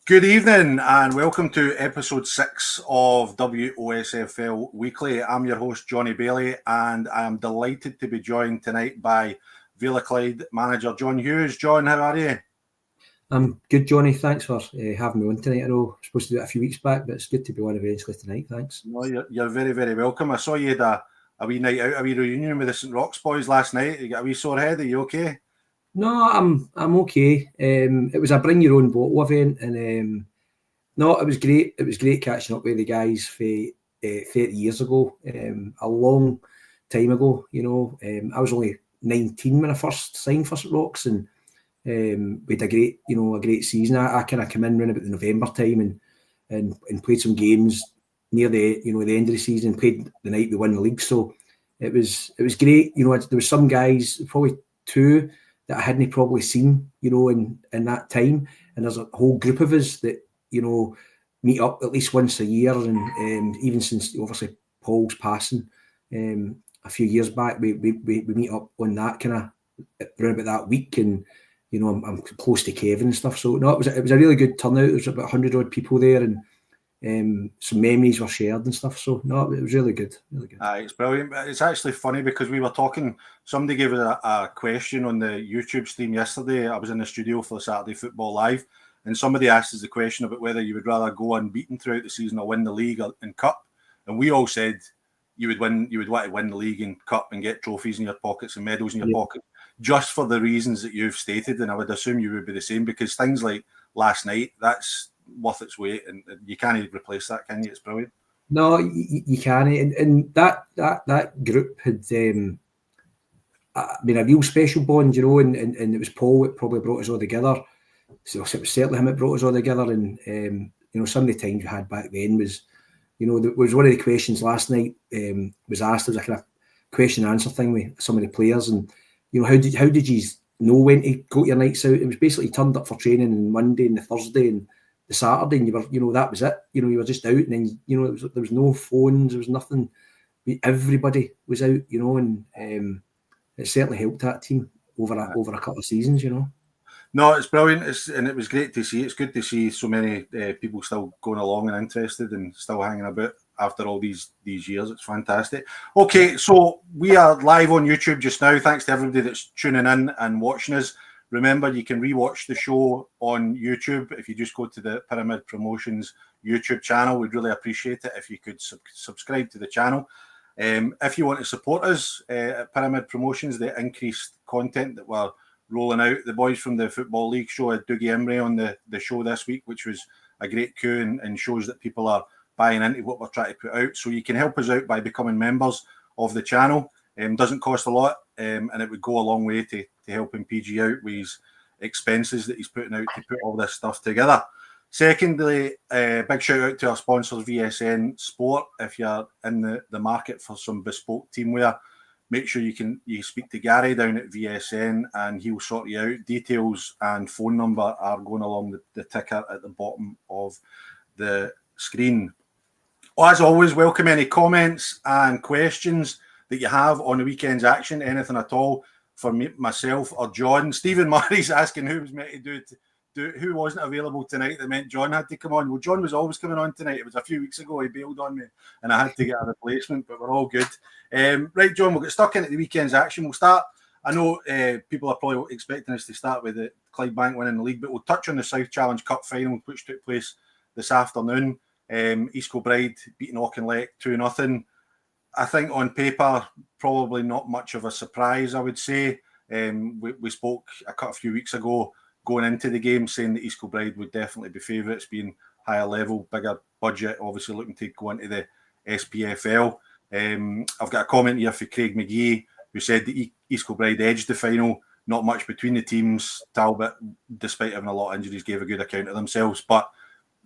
Good evening and welcome to episode 6 of WOSFL Weekly. I'm your host, Jonny Baillie, and I am delighted to be joined tonight by Vale of Clyde manager John Hughes. John, how are you? I'm good, Jonny. Thanks for having me on tonight. I know I was supposed to do it a few weeks back, but it's good to be on eventually tonight. Thanks. No, you're very, very welcome. I saw you had a wee night out, a wee reunion with the St Rock's boys last night. You got a wee sore head, are you okay? No, I'm okay. It was a bring your own bottle event, and no, it was great. It was great catching up with the guys for 30 years ago, a long time ago. I was only 19 when I first signed for St Rock's, and we had a great season. I kind of come in around about the November time and played some games near the end of the season. Played the night we won the league, so it was great. There was some guys, probably two, that I hadn't probably seen, in that time. And there's a whole group of us that, meet up at least once a year. And even since obviously Paul's passing a few years back, we meet up on that kind of around about that week. And, I'm close to Kevin and stuff. So no, it was a really good turnout. There was about 100 odd people there, and some memories were shared and stuff. So no, it was really good, really good. It's brilliant. It's actually funny because we were talking. Somebody gave us a question on the YouTube stream yesterday. I was in the studio for Saturday Football Live, and somebody asked us the question about whether you would rather go unbeaten throughout the season or win the league and cup. And we all said you would want to win the league and cup and get trophies in your pockets and medals in your pocket, just for the reasons that you've stated. And I would assume you would be the same, because things like last night, that's worth its weight, and you can't replace that, can you? It's brilliant. No, you can't. And that group had been a real special bond, and it was Paul that probably brought us all together. So it was certainly him that brought us all together. And some of the times we had back then was, there was one of the questions last night was asked as a kind of question and answer thing with some of the players, and how did you know when to go to your nights out? It was basically turned up for training on Monday and the Thursday and the Saturday, and you were, that was it. You were just out, and then there was no phones, there was nothing. Everybody was out, and it certainly helped that team over a couple of seasons, No, it's brilliant, and it was great to see. It's good to see so many people still going along and interested and still hanging about after all these years. It's fantastic. Okay, so we are live on YouTube just now. Thanks to everybody that's tuning in and watching us. Remember, you can rewatch the show on YouTube if you just go to the Pyramid Promotions YouTube channel. We'd really appreciate it if you could subscribe to the channel. If you want to support us at Pyramid Promotions, the increased content that we're rolling out, the boys from the Football League show had Dougie Emery on the show this week, which was a great coup and shows that people are buying into what we're trying to put out. So you can help us out by becoming members of the channel. Doesn't cost a lot, and it would go a long way to helping PG out with his expenses that he's putting out to put all this stuff together. Secondly, big shout out to our sponsors, VSN Sport. If you're in the market for some bespoke teamwear, make sure you speak to Gary down at VSN and he'll sort you out. Details and phone number are going along the ticker at the bottom of the screen. As always, welcome any comments and questions that you have on the weekend's action, anything at all, for me, myself or John. Stephen Murray's asking who was meant to do who wasn't available tonight that meant John had to come on. Well, John was always coming on tonight. It was a few weeks ago he bailed on me and I had to get a replacement, but we're all good. Right, John, we'll get stuck into the weekend's action. We'll start. I know people are probably expecting us to start with the Clydebank winning the league, but we'll touch on the South Challenge Cup final, which took place this afternoon. East Kilbride beating Auchinleck 2-0. I think on paper, probably not much of a surprise, I would say. We spoke a few weeks ago going into the game saying that East Kilbride would definitely be favourites, being higher level, bigger budget, obviously looking to go into the SPFL. I've got a comment here for Craig McGee, who said that East Kilbride edged the final. Not much between the teams. Talbot, despite having a lot of injuries, gave a good account of themselves, but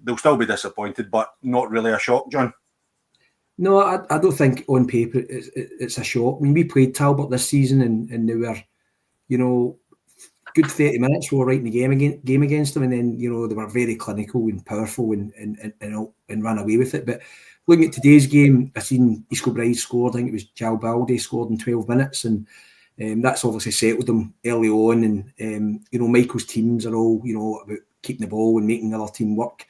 they'll still be disappointed, but not really a shock, John. No, I don't think on paper it's a shock. I mean, we played Talbot this season and they were, good 30 minutes we were right in the game against them, and then, they were very clinical and powerful and ran away with it. But looking at today's game, I seen East Kilbride scored. I think it was Jalbaldi scored in 12 minutes, and That's obviously settled them early on, and Michael's teams are all about keeping the ball and making the other team work.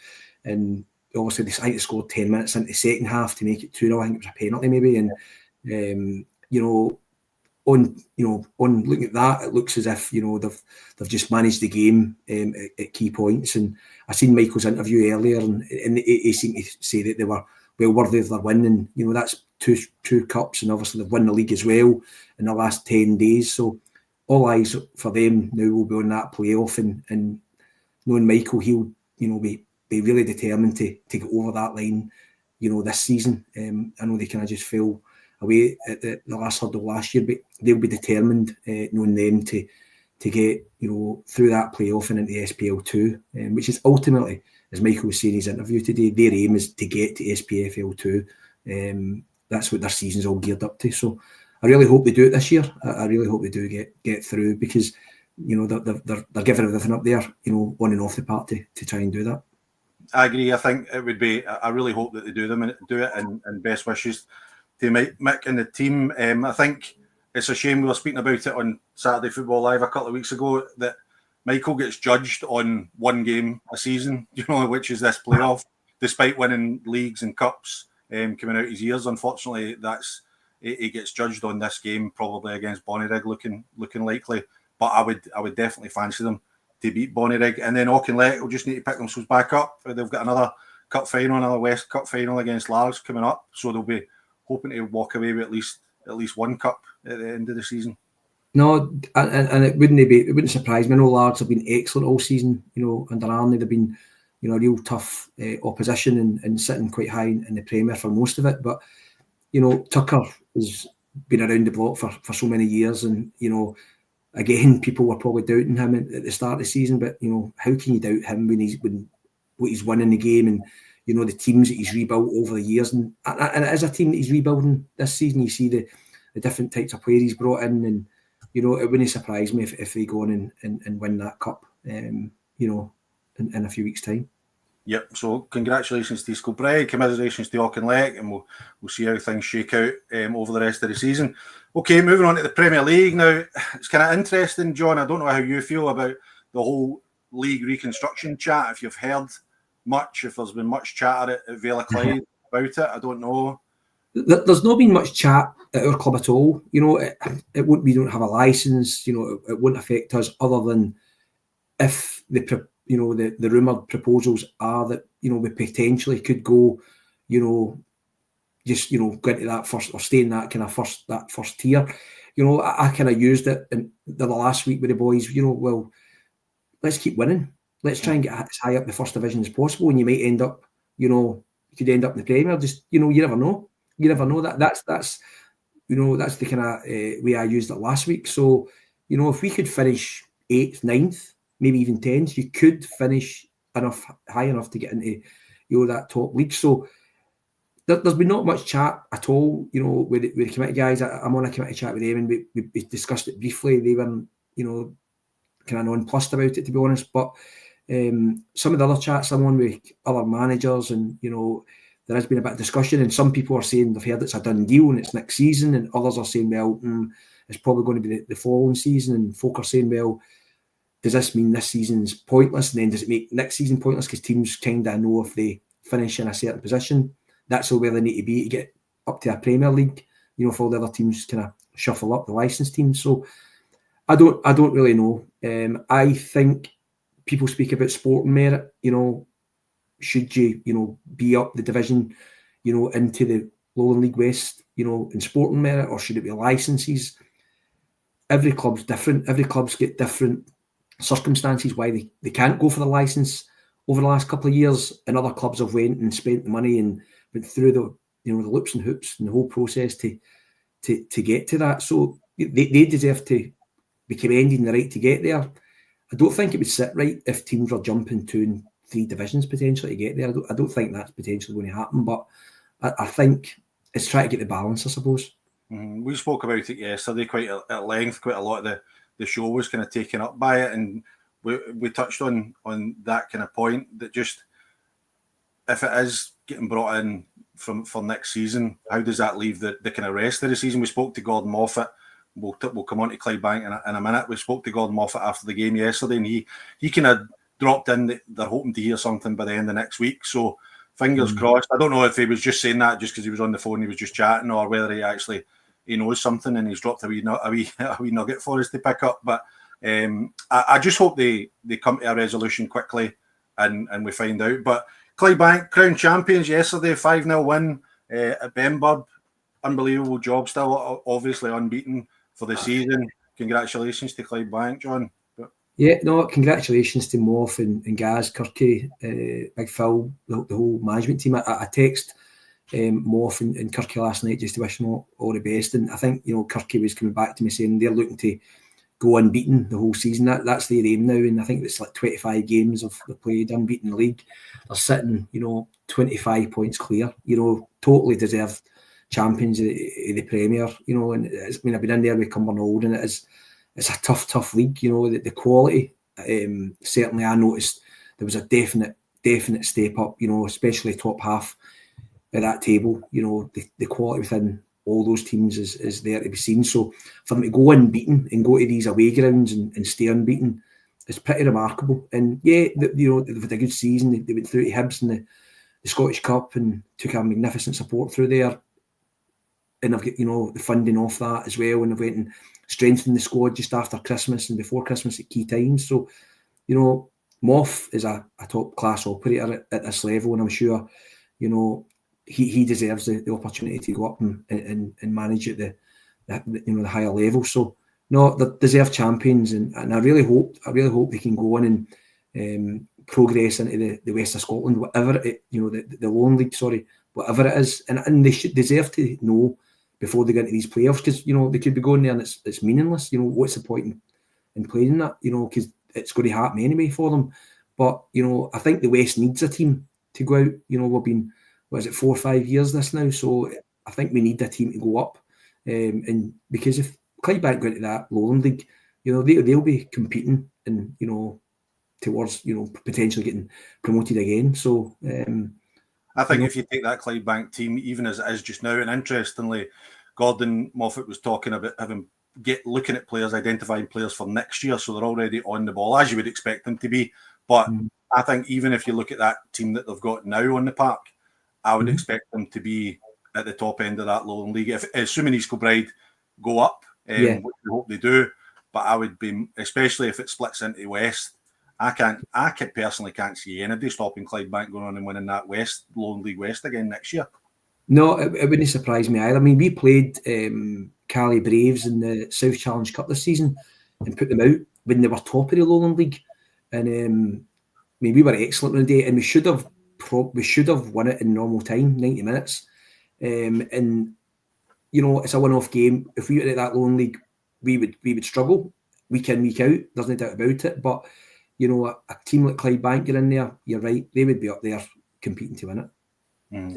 And obviously they scored 10 minutes into the second half to make it 2-0. I think it was a penalty maybe, and on looking at that, it looks as if they've just managed the game at key points. And I seen Michael's interview earlier, and he seemed to say that they were well worthy of their win, and that's two cups, and obviously they've won the league as well in the last 10 days. So all eyes for them now will be on that playoff, and knowing Michael, he'll be really determined to get over that line this season. I know they kind of just fell away at the last hurdle last year, but they'll be determined, knowing them, to get through that playoff and into the SPL2, which is ultimately, as Michael was saying in his interview today, their aim is to get to SPFL2. That's what their season's all geared up to. So I really hope they do it this year. I really hope they do get through, because they're giving everything up there, on and off the park to try and do that. I agree. I think it would be. I really hope that they do it, and best wishes to Mick and the team. I think it's a shame, we were speaking about it on Saturday Football Live a couple of weeks ago, that Michael gets judged on one game a season, which is this playoff, despite winning leagues and cups coming out his ears. Unfortunately, he gets judged on this game, probably against Bonnyrigg, looking likely. But I would definitely fancy them to beat Bonnyrigg, and then Auchinleck will just need to pick themselves back up. They've got another cup final, another West Cup final against Lars coming up, so they'll be hoping to walk away with at least one cup at the end of the season. No, and it wouldn't surprise me. I know Lards have been excellent all season. Under Arnie, they've been real tough opposition and sitting quite high in the Premier for most of it. But Tucker has been around the block for so many years, and again, people were probably doubting him at the start of the season. But how can you doubt him when what he's won in the game, and the teams that he's rebuilt over the years, and it is a team that he's rebuilding this season. You see the different types of players he's brought in, and it wouldn't surprise me if they go on and win that cup, in a few weeks' time. Yep. So congratulations to Skilbride, commiserations to Auchinleck, and we'll see how things shake out over the rest of the season. Okay, moving on to the Premier League now. It's kind of interesting, John. I don't know how you feel about the whole league reconstruction chat. If you've heard much, if there's been much chatter at Vale of Clyde about it, I don't know. There's not been much chat at our club at all. We don't have a license. It won't affect us, other than if the rumoured proposals are that we potentially could go, go into that first, or stay in that kind of first tier. I kind of used it in the last week with the boys. Well, let's keep winning. Let's try and get as high up the first division as possible, and you might end up, you could end up in the Premier. Just you never know. You never know. That's the kind of way I used it last week. So if we could finish 8th, 9th, maybe even 10th, you could finish high enough to get into that top league. So there's been not much chat at all. With the committee guys. I'm on a committee chat with them, and we discussed it briefly. They were kind of nonplussed about it, to be honest. But some of the other chats I'm on with other managers, and there has been a bit of discussion, and some people are saying they've heard it's a done deal and it's next season, and others are saying, well, it's probably going to be the following season, and folk are saying, well, does this mean this season's pointless, and then does it make next season pointless, because teams kind of know if they finish in a certain position, that's where they need to be to get up to a Premier League, if all the other teams kind of shuffle up the licensed teams. So I don't really know. I think people speak about sporting merit. Should you be up the division, into the Lowland League West, in sporting merit, or should it be licenses? Every club's different. Every club's get different circumstances why they can't go for the license over the last couple of years, and other clubs have went and spent the money and went through the the loops and hoops and the whole process to get to that. So they deserve to be commended in the right to get there. I don't think it would sit right if teams were jumping 2 and 3 divisions potentially to get there. I don't think that's potentially going to happen, but I think it's trying to get the balance, I suppose. We spoke about it yesterday quite at length. Quite a lot of the show was kind of taken up by it, and we touched on that kind of point, that just if it is getting brought in for next season, how does that leave the kind of rest of the season? We spoke to Gordon Moffat we'll come on to Clydebank in a minute. We spoke to Gordon Moffat after the game yesterday, and he kind of dropped in that they're hoping to hear something by the end of next week. So fingers crossed. I don't know if he was just saying that just because he was on the phone, he was just chatting, or whether he knows something and he's dropped a wee nugget for us to pick up. But I just hope they come to a resolution quickly and we find out. But Clydebank, crowned champions yesterday, 5-0 win at Benburb. Unbelievable job still, obviously unbeaten for the season. Congratulations to Clydebank, John. Yeah, no, congratulations to Moff and Gaz, Kirky, Big Phil, the whole management team. I text Moff and Kirky last night just to wish them all the best. And I think, Kirky was coming back to me saying they're looking to go unbeaten the whole season. That's their aim now. And I think it's like 25 games of the played unbeaten league. They're sitting, 25 points clear, totally deserved champions of the Premier, and I've been in there with Cumbernauld, and it's a tough league, the quality. Certainly I noticed there was a definite step up, especially top half of that table. The quality within all those teams is there to be seen. So for them to go unbeaten and go to these away grounds and stay unbeaten is pretty remarkable. And yeah, they've had a good season. They went through to Hibs in the Scottish Cup and took a magnificent support through there. And I've got, the funding off that as well. And I've went and strengthened the squad just after Christmas and before Christmas at key times. So, Moff is a top class operator at this level. And I'm sure, he deserves the opportunity to go up and manage at the higher level. So, no, they're deserved champions. And I really hope they can go on and progress into the West of Scotland, whatever it, the Lone League, whatever it is. And they should deserve to know before they get into these playoffs, because they could be going there and it's meaningless. What's the point in playing in that? Because it's going to happen anyway for them. But I think the West needs a team to go out. We've been 4 or 5 years this now, so I think we need a team to go up. And because if Clydebank go into that Lowland League, they'll be competing and towards potentially getting promoted again. So. I think if you take that Clydebank team, even as it is just now, and interestingly, Gordon Moffat was talking about looking at players, identifying players for next year, so they're already on the ball, as you would expect them to be. But I think even if you look at that team that they've got now on the park, I would expect them to be at the top end of that Lowland League. Assuming East Kilbride go up, which we hope they do, but I would be, especially if it splits into the West, I personally can't see anybody stopping Clydebank going on and winning that Lowland League West again next year. No, it wouldn't surprise me either. I mean, we played Cali Braves in the South Challenge Cup this season and put them out when they were top of the Lowland League. And we were excellent on the day, and we should have won it in normal time, 90 minutes. And it's a one-off game. If we were at that Lowland League, we would struggle week in, week out. There's no doubt about it. But a team like Clydebank, you're in there, you're right, they would be up there competing to win it.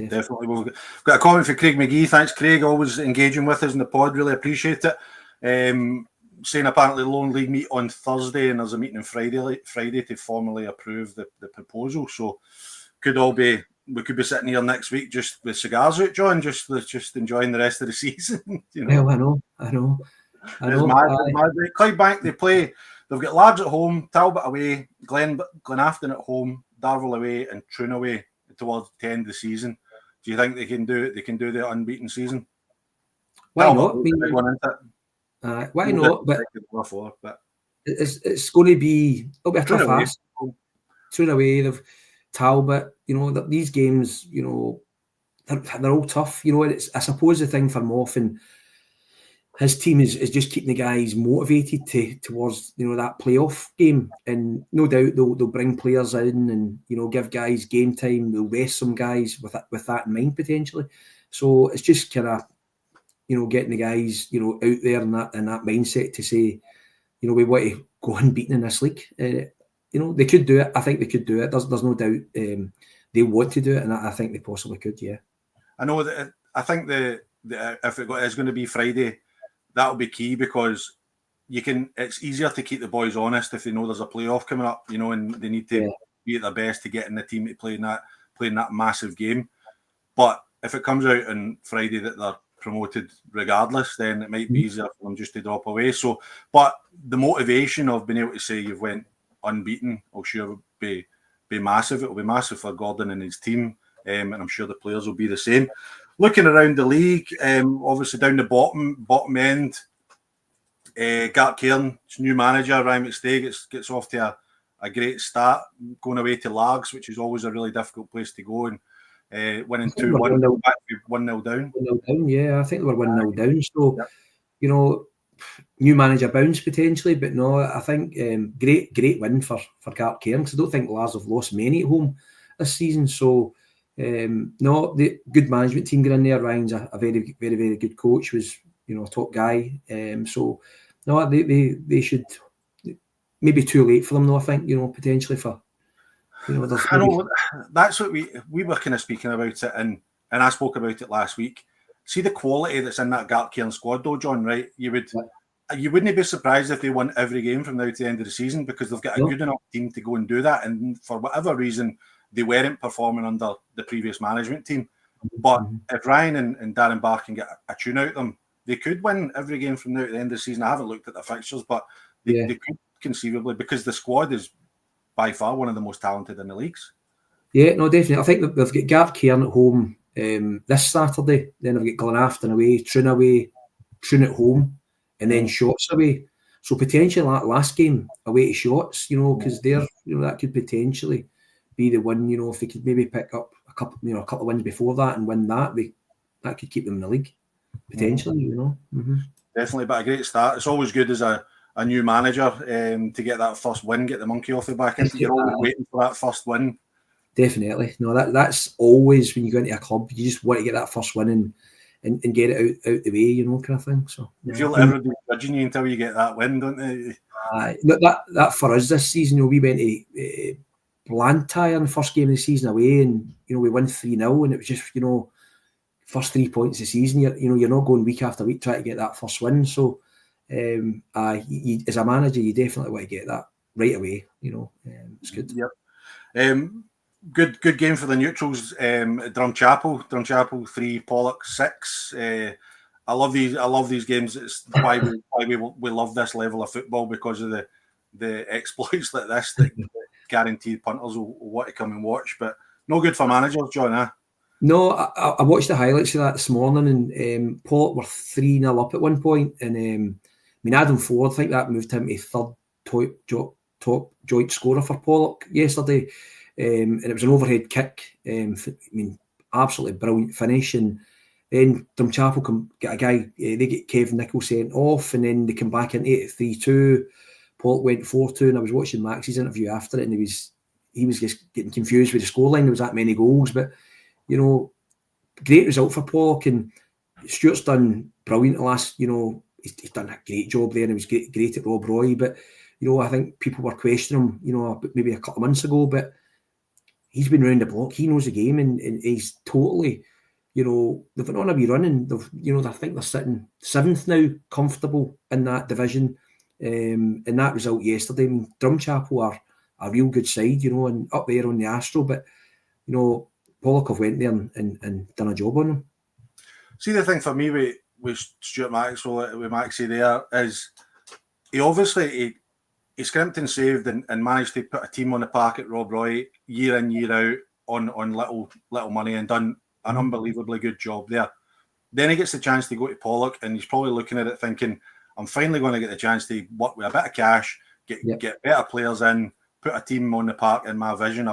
Definitely. We've got a comment for Craig McGee. Thanks, Craig, always engaging with us in the pod. Really appreciate it. Saying apparently the Lone League meet on Thursday and there's a meeting on Friday to formally approve the proposal. So we could be sitting here next week just with cigars out, John, just enjoying the rest of the season. Well, I know. It's mad. Clydebank, they've got Lads at home, Talbot away, Glenafton at home, Darvel away, and Troon away towards the end of the season. Do you think they can do it? They can do the unbeaten season? Why not? Why not? But it's going to be a tough ask. Troon away, they've Talbot. These games, they're all tough. I suppose the thing for Moff and his team is just keeping the guys motivated towards that playoff game, and no doubt they'll bring players in and give guys game time. They'll rest some guys with that in mind potentially. So it's just kind of getting the guys out there in that mindset to say we want to go unbeaten in this league. They could do it. I think they could do it. There's no doubt they want to do it, and I think they possibly could. Yeah, I know that. I think if it is going to be Friday, that'll be key, because it's easier to keep the boys honest if they know there's a playoff coming up, and they need to be at their best to get in the team to play in that massive game. But if it comes out on Friday that they're promoted regardless, then it might be easier for them just to drop away. So, but the motivation of being able to say you've went unbeaten, I'll sure be massive. It'll be massive for Gordon and his team, and I'm sure the players will be the same. Looking around the league, obviously down the bottom end, Gart Cairn, new manager, Ryan McStay gets off to a great start, going away to Largs, which is always a really difficult place to go, and winning 2-1, 1-0 down. 1-0 down, yeah, I think they were 1-0 down. So, you know, new manager bounce potentially, but no, I think great win for Gart Cairn, because I don't think Lars have lost many at home this season. So, no, the good management team got in there. Ryan's a very, very, very good coach, was, you know, a top guy. So, no, they should, maybe too late for them though, I think, you know, potentially for, you know, I know that's what we were kind of speaking about it, and I spoke about it last week. See the quality that's in that Gart Cairn squad though, John, right? You wouldn't be surprised if they won every game from now to the end of the season, because they've got a good enough team to go and do that, and for whatever reason they weren't performing under the previous management team. But if Ryan and Darren Barr can get a tune out of them, they could win every game from now to the end of the season. I haven't looked at the fixtures, but they could conceivably, because the squad is by far one of the most talented in the leagues. Yeah, no, definitely. I think they've got Gart Cairn at home this Saturday. Then they've got Glenafton away, Troon away, Troon at home, and then Shotts away. So potentially that last game away to Shotts, you know, because they're, you know, that could potentially be the one. You know, if they could maybe pick up a couple of wins before that and win that, that could keep them in the league potentially. You know, definitely. But a great start. It's always good as a new manager to get that first win, get the monkey off the back. You're always waiting for that first win. Definitely. No, that's always when you go into a club, you just want to get that first win and get it out the way, you know, kind of thing. So you feel everybody's judging you until you get that win, don't they? That for us this season, you know, we went to Blantyre in the first game of the season away, and you know, we won 3-0, and it was just, you know, first 3 points of the season. You're not going week after week trying to get that first win. So as a manager, you definitely want to get that right away. You know, it's good. Yep. Good game for the neutrals. Drumchapel 3, Pollok 6. I love these games. It's why we love this level of football, because of the exploits like this that guaranteed punters will want to come and watch. But no good for managers, John. Huh? No, I watched the highlights of that this morning, and Pollok were 3-0 up at one point, and I mean, Adam Ford, I think that moved him to third top joint scorer for Pollok yesterday. And it was an overhead kick. I mean, absolutely brilliant finish. And then Drumchapel get a guy, they get Kevin Nicholl sent off, and then they come back into it 3-2. Pollok went 4-2, and I was watching Max's interview after it, and he was just getting confused with the scoreline. There was that many goals, but you know, great result for Pollok, and Stuart's done brilliant the last, you know, he's done a great job there, and he was great at Rob Roy. But you know, I think people were questioning him, you know, maybe a couple of months ago, but he's been round the block. He knows the game, and he's totally, you know, they've been on a wee run, and you know, I think they're sitting 7th now, comfortable in that division. And that result yesterday, I mean, Drumchapel are a real good side, you know, and up there on the Astro, but you know, Pollok have went there and done a job on them. See, the thing for me with Stuart Maxwell, with Maxie there, is he obviously he scrimped and saved and managed to put a team on the park at Rob Roy year in, year out on little money, and done an unbelievably good job there. Then he gets the chance to go to Pollok, and he's probably looking at it thinking, I'm finally going to get the chance to work with a bit of cash, get better players in, put a team on the park in my vision.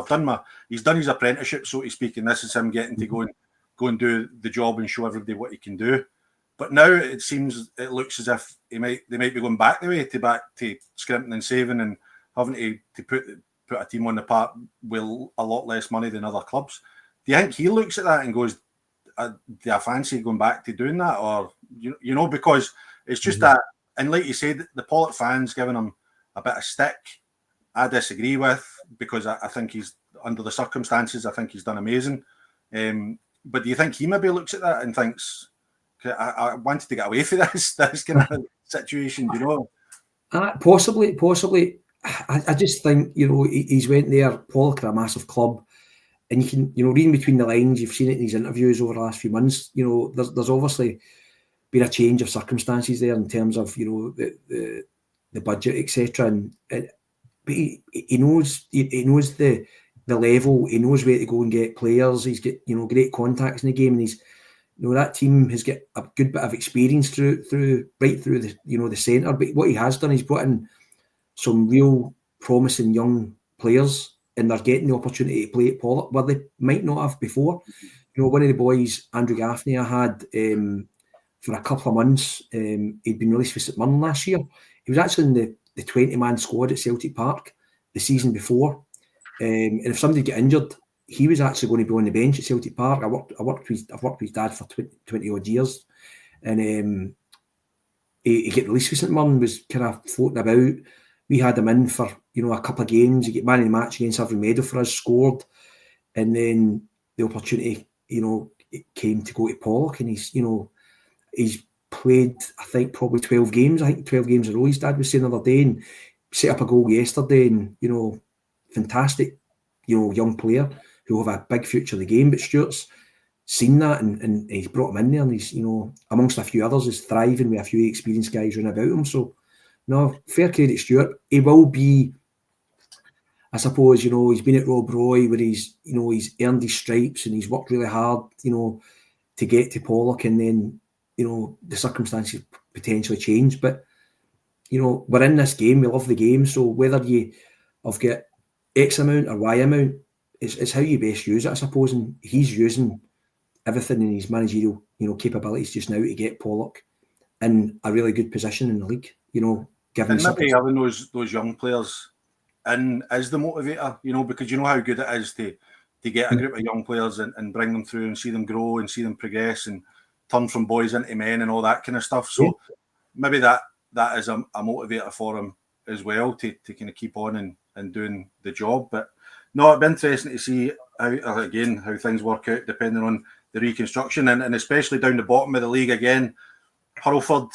He's done his apprenticeship, so to speak, and this is him getting to go and do the job and show everybody what he can do. But now it looks as if they might be going back to scrimping and saving and having to put a team on the park with a lot less money than other clubs. Do you think he looks at that and goes, do I fancy going back to doing that? Or you know, because it's just that, and like you said, the Pollok fans giving him a bit of stick, I disagree with, because I think he's, under the circumstances, I think he's done amazing. But do you think he maybe looks at that and thinks, I wanted to get away from this kind of situation, you know? Possibly. I just think, you know, he's went there. Pollok are a massive club. and you can, reading between the lines, you've seen it in these interviews over the last few months. There's obviously been a change of circumstances there in terms of the budget, etc. But he knows the level. He knows where to go and get players. He's got great contacts in the game, and he's that team has got a good bit of experience through the centre. But what he has done, he's brought in some real promising young players, and they're getting the opportunity to play at Pollok where they might not have before. One of the boys, Andrew Gaffney, I had for a couple of months. He'd been released for St Mirren last year. He was actually in the 20-man squad at Celtic Park the season before. And if somebody get injured, he was actually going to be on the bench at Celtic Park. I've worked with his dad for 20 odd years, and he get released for St Mirren, was kind of floating about. We had him in for a couple of games. He get man of the match against Irvine Meadow for us, scored, and then the opportunity it came to go to Pollok, and he's played, I think, probably 12 games. I think 12 games in a row. His dad was saying the other day, and set up a goal yesterday, and fantastic, young player who will have a big future of the game. But Stuart's seen that, and he's brought him in there, and he's amongst a few others is thriving with a few experienced guys running about him. So no, fair credit Stuart. He will be, I suppose, he's been at Rob Roy where he's earned his stripes and he's worked really hard, to get to Pollok, and then the circumstances potentially change. But we're in this game, we love the game, so whether you have got X amount or Y amount, it's how you best use it, I suppose. And he's using everything in his managerial capabilities just now to get Pollok in a really good position in the league. Given and maybe having those young players in is the motivator, because how good it is to get a group of young players and bring them through and see them grow and see them progress and turn from boys into men and all that kind of stuff. So maybe that is a motivator for him as well to kind of keep on and doing the job. But no, it'd be interesting to see how things work out depending on the reconstruction, and especially down the bottom of the league again. Hurlford,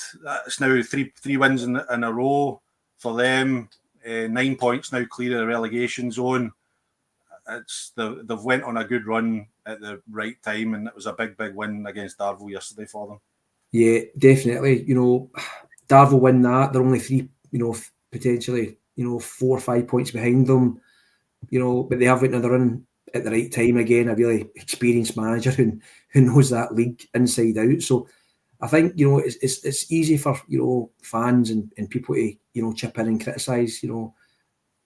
it's now three wins in a row for them. 9 points now clear of the relegation zone. They've went on a good run at the right time, and it was a big win against Darvel yesterday for them. Yeah, definitely. Darvel win that. They're only three, potentially, 4 or 5 points behind them. But they have went on the run at the right time again. A really experienced manager who knows that league inside out. So I think it's easy for fans and people to chip in and criticise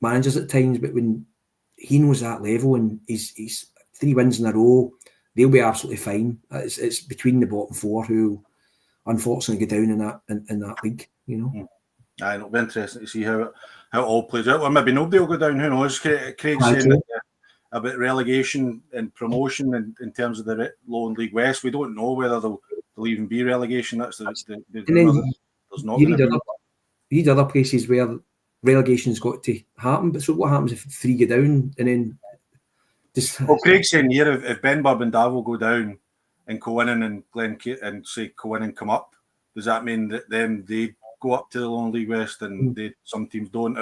managers at times, but when he knows that level and he's 3 wins in a row, they'll be absolutely fine. It's between the bottom 4 who unfortunately go down in that league. It'll be interesting to see how it all plays out. Or maybe nobody will go down. Who knows? Craig's saying that, about relegation and promotion in terms of the Lower League West. We don't know whether they'll even be relegation. That's the there's not. You read other places where relegation's got to happen. But so what happens if 3 go down and then? Craig's saying here if Benburb and Darvel go down and Coinnan and and say Coinnan come up, does that mean that they go up to the Lower League West and some teams don't?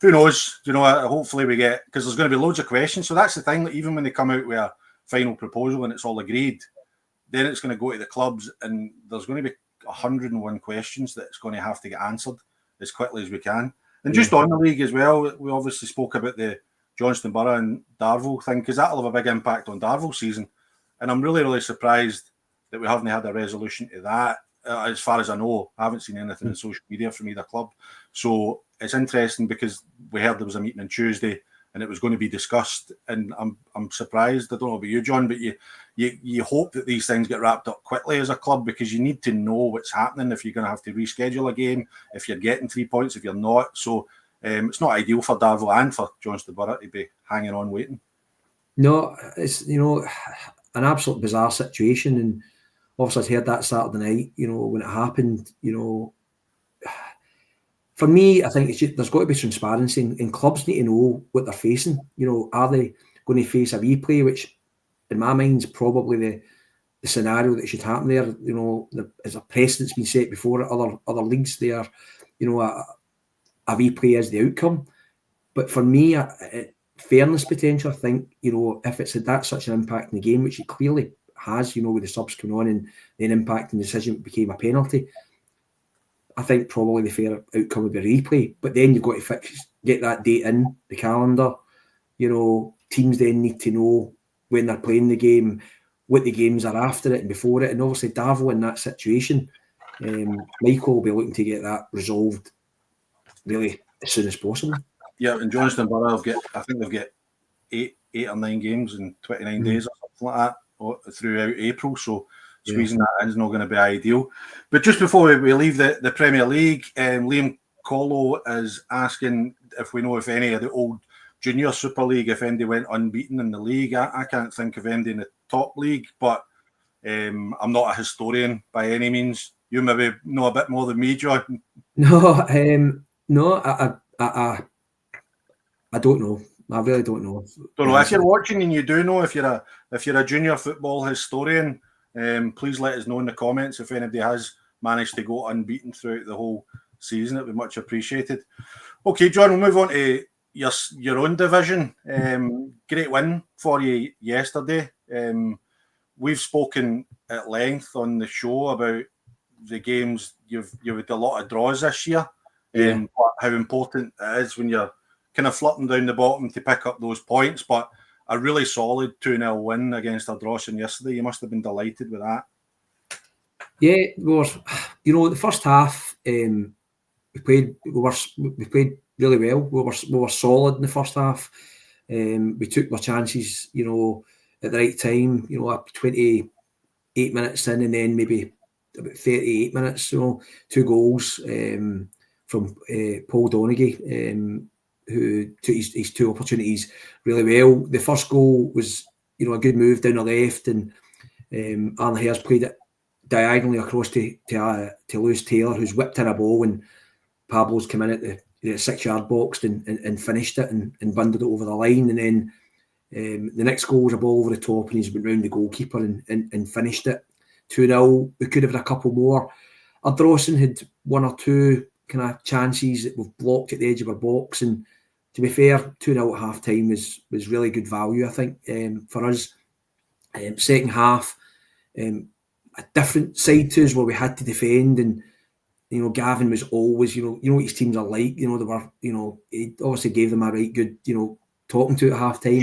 Who knows? Hopefully we get, because there's going to be loads of questions. So that's the thing. Like, even when they come out with a final proposal and it's all agreed, then it's going to go to the clubs and there's going to be 101 questions that it's going to have to get answered as quickly as we can. And just on the league as well, we obviously spoke about the Johnstone Borough and Darvel thing, because that'll have a big impact on Darvel's season. And I'm really surprised that we haven't had a resolution to that. As far as I know, I haven't seen anything on social media from either club. So it's interesting because we heard there was a meeting on Tuesday and it was going to be discussed. And I'm surprised. I don't know about you, John, but you hope that these things get wrapped up quickly as a club, because you need to know what's happening if you're going to have to reschedule a game, if you're getting 3 points, if you're not. So it's not ideal for Darvel and for Johnstone Borough to be hanging on waiting. No, it's an absolute bizarre situation, and obviously I heard that Saturday night, when it happened, for me, I think there's got to be transparency, and clubs need to know what they're facing. Are they going to face a replay, which in my mind is probably the scenario that should happen there. As a precedent's been set before at other leagues there, a replay is the outcome. But for me, fairness potential. I think, if it's had that such an impact in the game, which it clearly has, with the subs coming on and then impacting the decision became a penalty, I think probably the fair outcome would be replay. But then you've got to get that date in the calendar. Teams then need to know when they're playing the game, what the games are after it and before it. And obviously Davo in that situation, Michael will be looking to get that resolved really as soon as possible. Yeah, and Johnston Borough I think they've got eight or 9 games in 29 days or something like that throughout April. So squeezing that in is not going to be ideal. But just before we leave the Premier League, Liam Collo is asking if we know if any of the old Junior Super League, if anybody went unbeaten in the league. I can't think of anybody in the top league, but I'm not a historian by any means. You maybe know a bit more than me, John. No, I don't know. I really don't know. Don't know if you're watching and you do know, if you're a junior football historian, please let us know in the comments if anybody has managed to go unbeaten throughout the whole season. It'd be much appreciated. Okay, John, we'll move on to your own division. Great win for you yesterday. We've spoken at length on the show about the games you've had a lot of draws this year. How important it is when you're kind of flirting down the bottom to pick up those points. But a really solid 2-0 win against Ardrossan yesterday. You must have been delighted with that. Yeah, we were. The first half, we played really well. We were solid in the first half. We took our chances, at the right time. Up 28 minutes in, and then maybe about 38 minutes. 2 goals from Paul Donaghy, who took his 2 opportunities really well. The first goal was, a good move down the left, and Alan Hare's played it diagonally across to Lewis Taylor, who's whipped in a ball, and Pablo's come in at the 6-yard box and finished it and bundled it over the line. And then the next goal was a ball over the top, and he's been round the goalkeeper and finished it. 2-0. We could have had a couple more. Ardrossan had 1 or 2 kind of chances that we've blocked at the edge of our box, and to be fair, 2-0 at half time was really good value, I think, for us. Second half, a different side to us where we had to defend, and Gavin was always, what his teams are like. They were, he obviously gave them a right good, talking to at half time.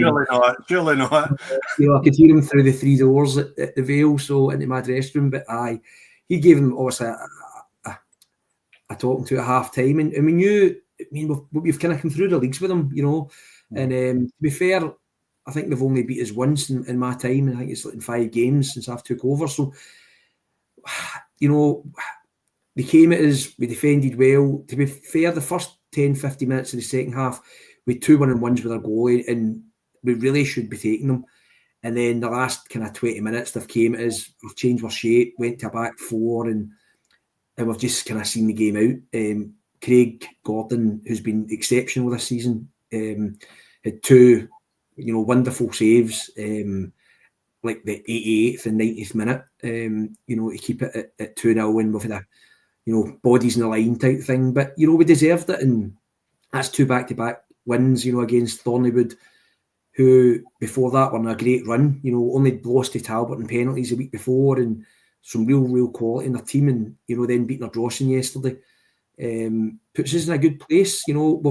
Surely not. I could hear him through the 3 doors at the Vale, so into my dressing room. But he gave him obviously a talking to at half time, and we knew. We've kind of come through the leagues with them, And to be fair, I think they've only beat us once in my time, and I think it's in 5 games since I've took over. So, they came at us, we defended well. To be fair, the first 10-15 minutes of the second half, we had 2 1-on-1s with our goalie, and we really should be taking them. And then the last kind of 20 minutes, they've came at us, we've changed our shape, went to a back 4, and we've just kind of seen the game out. Craig Gordon, who's been exceptional this season, had 2, wonderful saves, like the 88th and 90th minute, to keep it at 2-0, and we've had bodies in the line type thing. But, we deserved it, and that's 2 back-to-back wins, against Thornleywood, who before that were on a great run, only lost to Talbot in penalties a week before, and some real quality in their team, and, then beating Ardrossan yesterday. Puts us in a good place. I know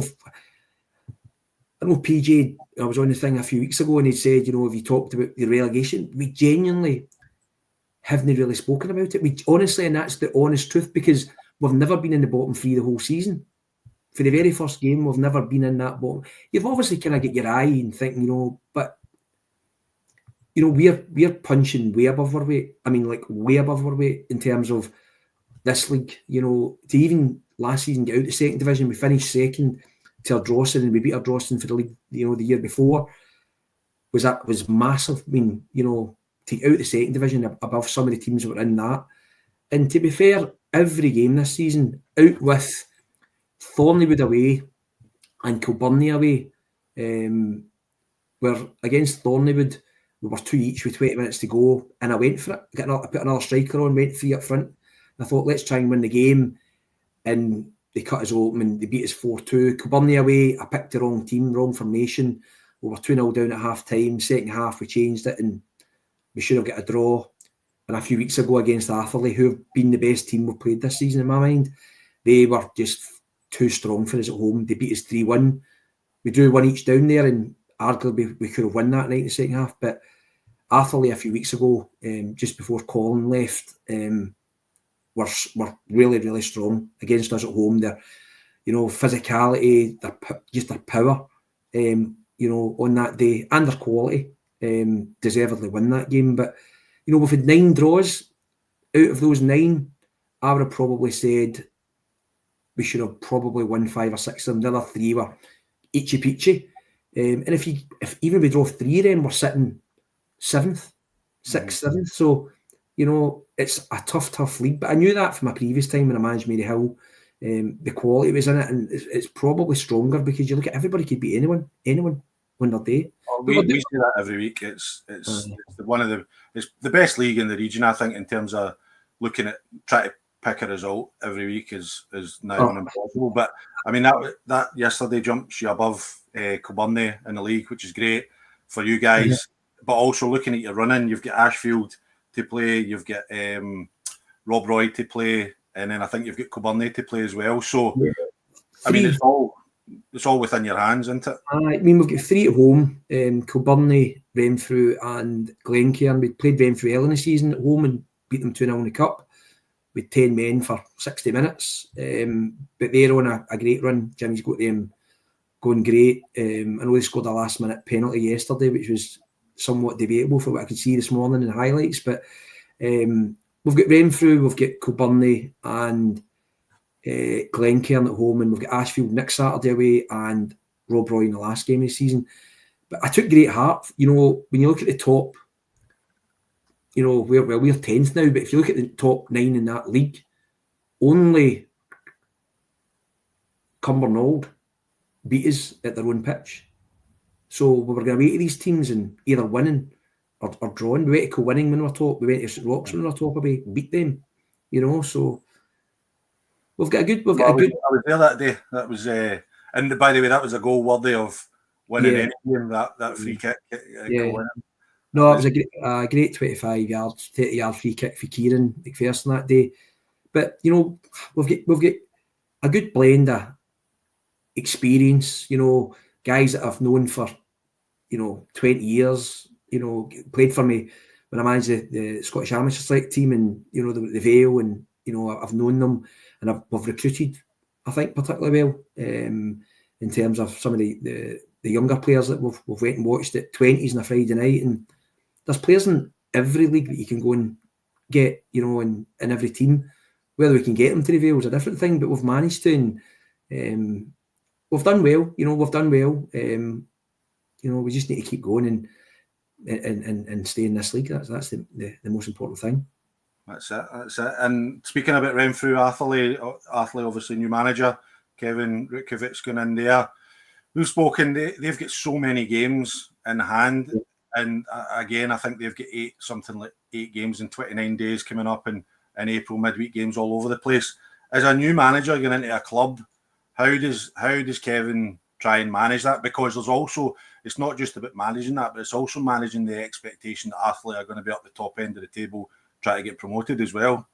PJ, I was on the thing a few weeks ago, and he said, have you talked about the relegation? We genuinely haven't really spoken about it. We honestly, and that's the honest truth, because we've never been in the bottom 3 the whole season. For the very first game, we've never been in that bottom. You've obviously kind of get your eye and think, but we're punching way above our weight. I mean, like way above our weight in terms of this league. To even last season get out the second division, we finished second to Ardrossan, and we beat Ardrossan for the league, the year before. Was massive. I mean, to get out the second division above some of the teams that were in that. And to be fair, every game this season, out with Thornleywood away and Kilbirnie away, where against Thornleywood, we were 2 each with 20 minutes to go, and I went for it. I put another striker on, went 3 up front. I thought, let's try and win the game, and they cut us open and they beat us 4-2. Kilbirnie away, I picked the wrong team, wrong formation. we were 2-0 down at half time. Second half, we changed it and we should have got a draw. And a few weeks ago against Atherley, who have been the best team we've played this season in my mind, they were just too strong for us at home. They beat us 3-1. We drew one each down there, and arguably we could have won that night in the second half. But Atherley a few weeks ago, just before Colin left, were really, really strong against us at home. Their, physicality, just their power, on that day, and their quality, deservedly win that game. But, we've had 9 draws. Out of those 9, I would have probably said we should have probably won 5 or 6 of them. The other 3 were itchy peachy. And if even we draw 3 of them, we're sitting 7th, 6th, 7th. So, it's a tough league. But I knew that from my previous time when I managed Mary Hill. The quality was in it, and it's probably stronger because you look at everybody could beat anyone on their day. We see that every week. It's the best league in the region, I think, in terms of looking at trying to pick a result every week is now impossible. But I mean that yesterday jumps you above Kilburn in the league, which is great for you guys. Yeah. But also looking at your running, you've got Ashfield to play, you've got Rob Roy to play, and then I think you've got Kilburn to play as well. So yeah. I mean, it's all within your hands, isn't it? I mean, we've got 3 at home: Kilburn, Renfrew, and Glencairn. We played Renfrew early in the season at home and beat them 2-0 in the cup with 10 men for 60 minutes. But they're on a great run. Jimmy's got them going great. I know they scored a last-minute penalty yesterday, which was somewhat debatable for what I could see this morning in the highlights. But we've got Renfrew, we've got Kilburn and Glencairn at home, and we've got Ashfield next Saturday away and Rob Roy in the last game of the season. But I took great heart, when you look at the top, we're 10th now, but if you look at the top 9 in that league, only Cumbernauld beat us at their own pitch. So we were going to wait to these teams and either winning or drawing. We went to winning when we were top. We went to St Rocks when we were top away, beat them. So we've got a good. I was there that day. That was, and by the way, that was a goal worthy of winning any game. That free kick. No, it was a great 25-yard, 30-yard free kick for Kieran McPherson that day. But we've got a good blend of experience. Guys that I've known for 20 years. Played for me when I managed the Scottish Amateur Select team, and the Vale, and I've known them, and we've recruited, I think, particularly well in terms of some of the younger players that we've went and watched at 20s on a Friday night. And there's players in every league that you can go and get, in every team. Whether we can get them to the Vale is a different thing, but we've managed to, and we've done well. We've done well. We just need to keep going and stay in this league. That's the most important thing. That's it. And speaking about Renfrew, Atherley obviously new manager, Kevin Rutkovic's going in there. We've spoken, they've got so many games in hand. And again, I think they've got 8 games in 29 days coming up in April, midweek games all over the place. As a new manager going into a club, how does Kevin try and manage that? Because it's not just about managing that, but it's also managing the expectation that Atherley are going to be up the top end of the table, try to get promoted as well.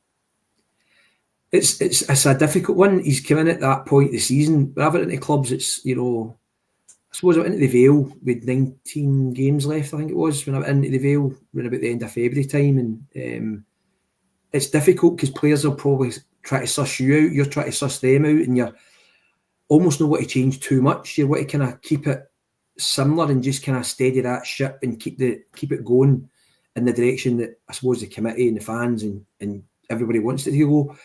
It's a difficult one. He's come in at that point of the season. Whenever into clubs, it's I suppose I went into the Vale with 19 games left, I think it was, when I went into the Vale around about the end of February time. And it's difficult because players will probably try to suss you out, you're trying to suss them out, and you're almost not want to change too much. You want to kind of keep it similar and just kind of steady that ship and keep it going in the direction that I suppose the committee and the fans and everybody wants it to go.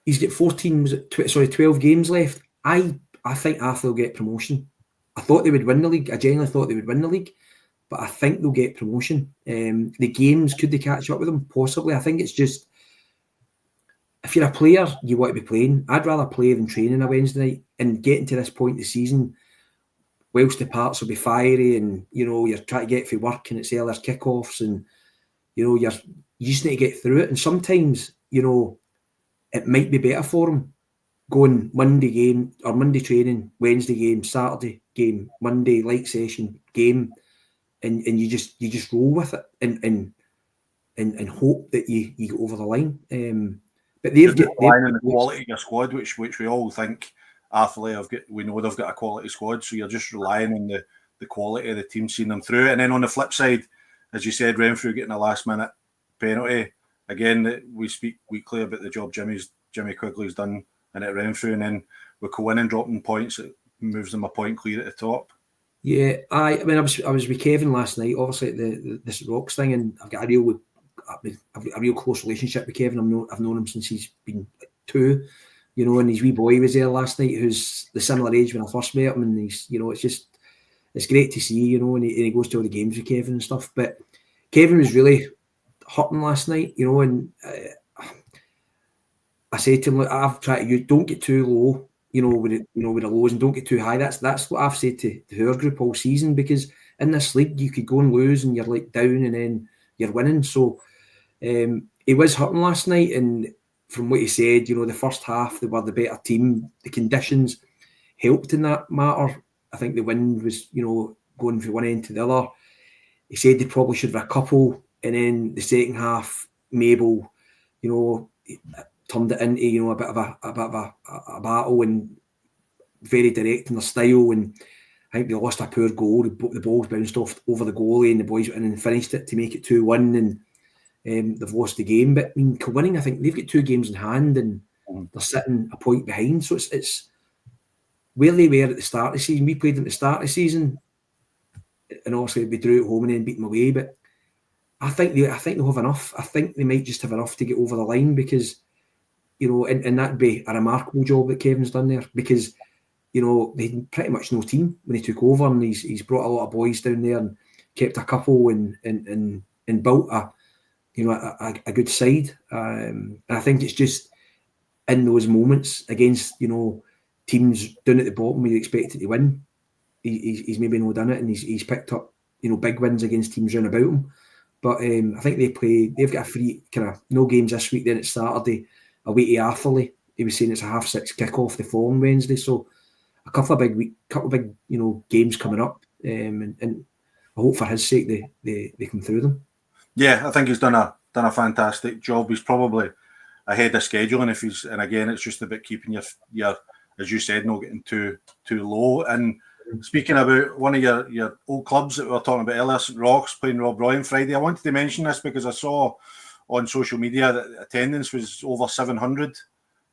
He's got 12 games left. I think Atherley will get promotion. I thought they would win the league. I genuinely thought they would win the league, but I think they'll get promotion. The games, could they catch up with them? Possibly. I think it's just, if you're a player, you want to be playing. I'd rather play than train on a Wednesday night, and getting to this point in the season, whilst the parts will be fiery and, you're trying to get through work and it's earlier kickoffs and, you just need to get through it. And sometimes, it might be better for them going Monday game or Monday training, Wednesday game, Saturday game, Monday light session game, and you just roll with it and hope that you get over the line. But they've got the quality of your squad, which we all think Athlete have got. We know they've got a quality squad, so you're just relying on the quality of the team seeing them through. And then on the flip side, as you said, Renfrew getting a last minute penalty. Again, we speak weekly about the job Jimmy Quigley's done in at Renfrew, and then with Cohen dropping points, it moves them a point clear at the top. Yeah, I mean, I was with Kevin last night, obviously at this Rocks thing, and I've got a real close relationship with Kevin. I've known him since he's been 2, you know, and his wee boy was there last night, who's the similar age when I first met him, and he's, you know, it's great to see, you know, and he goes to all the games with Kevin and stuff. But Kevin was really hurting last night, you know, and I said to him, look, I've tried to don't get too low, you know, with the lows, and don't get too high. That's what I've said to our group all season, because in this league you could go and lose and you're like down and then you're winning. So he was hurting last night, and from what he said, you know, the first half they were the better team. The conditions helped in that matter. I think the wind was, you know, going from one end to the other. He said they probably should have a couple, and then the second half, Mabel, you know, turned it into, you know, a bit of a battle, and very direct in their style. And I think they lost a poor goal. The ball's bounced off over the goalie, and the boys went in and finished it to make it 2-1. And they've lost the game. But I mean, winning, I think they've got 2 games in hand, and they're sitting a point behind. So it's where they were at the start of the season. We played them at the start of the season, and obviously we drew at home and then beat them away. But I think they'll have enough. I think they might just have enough to get over the line, because, you know, and that'd be a remarkable job that Kevin's done there, because, you know, they had pretty much no team when he took over, and he's brought a lot of boys down there and kept a couple and built a good side. And I think it's just in those moments against, you know, teams down at the bottom where you expected to win, he's maybe not done it, and he's picked up, you know, big wins against teams round about him. But I think they've got a free kind of no games this week. Then it's Saturday away to Atherley. He was saying it's a 6:30 kick-off the following Wednesday. So a couple of big you know, games coming up, and I hope for his sake they come through them. Yeah, I think he's done a fantastic job. He's probably ahead of schedule, and again, it's just about keeping your as you said, not getting too low. And speaking about one of your old clubs that we were talking about earlier, St Roch's playing Rob Roy on Friday, I wanted to mention this because I saw on social media that attendance was over 700.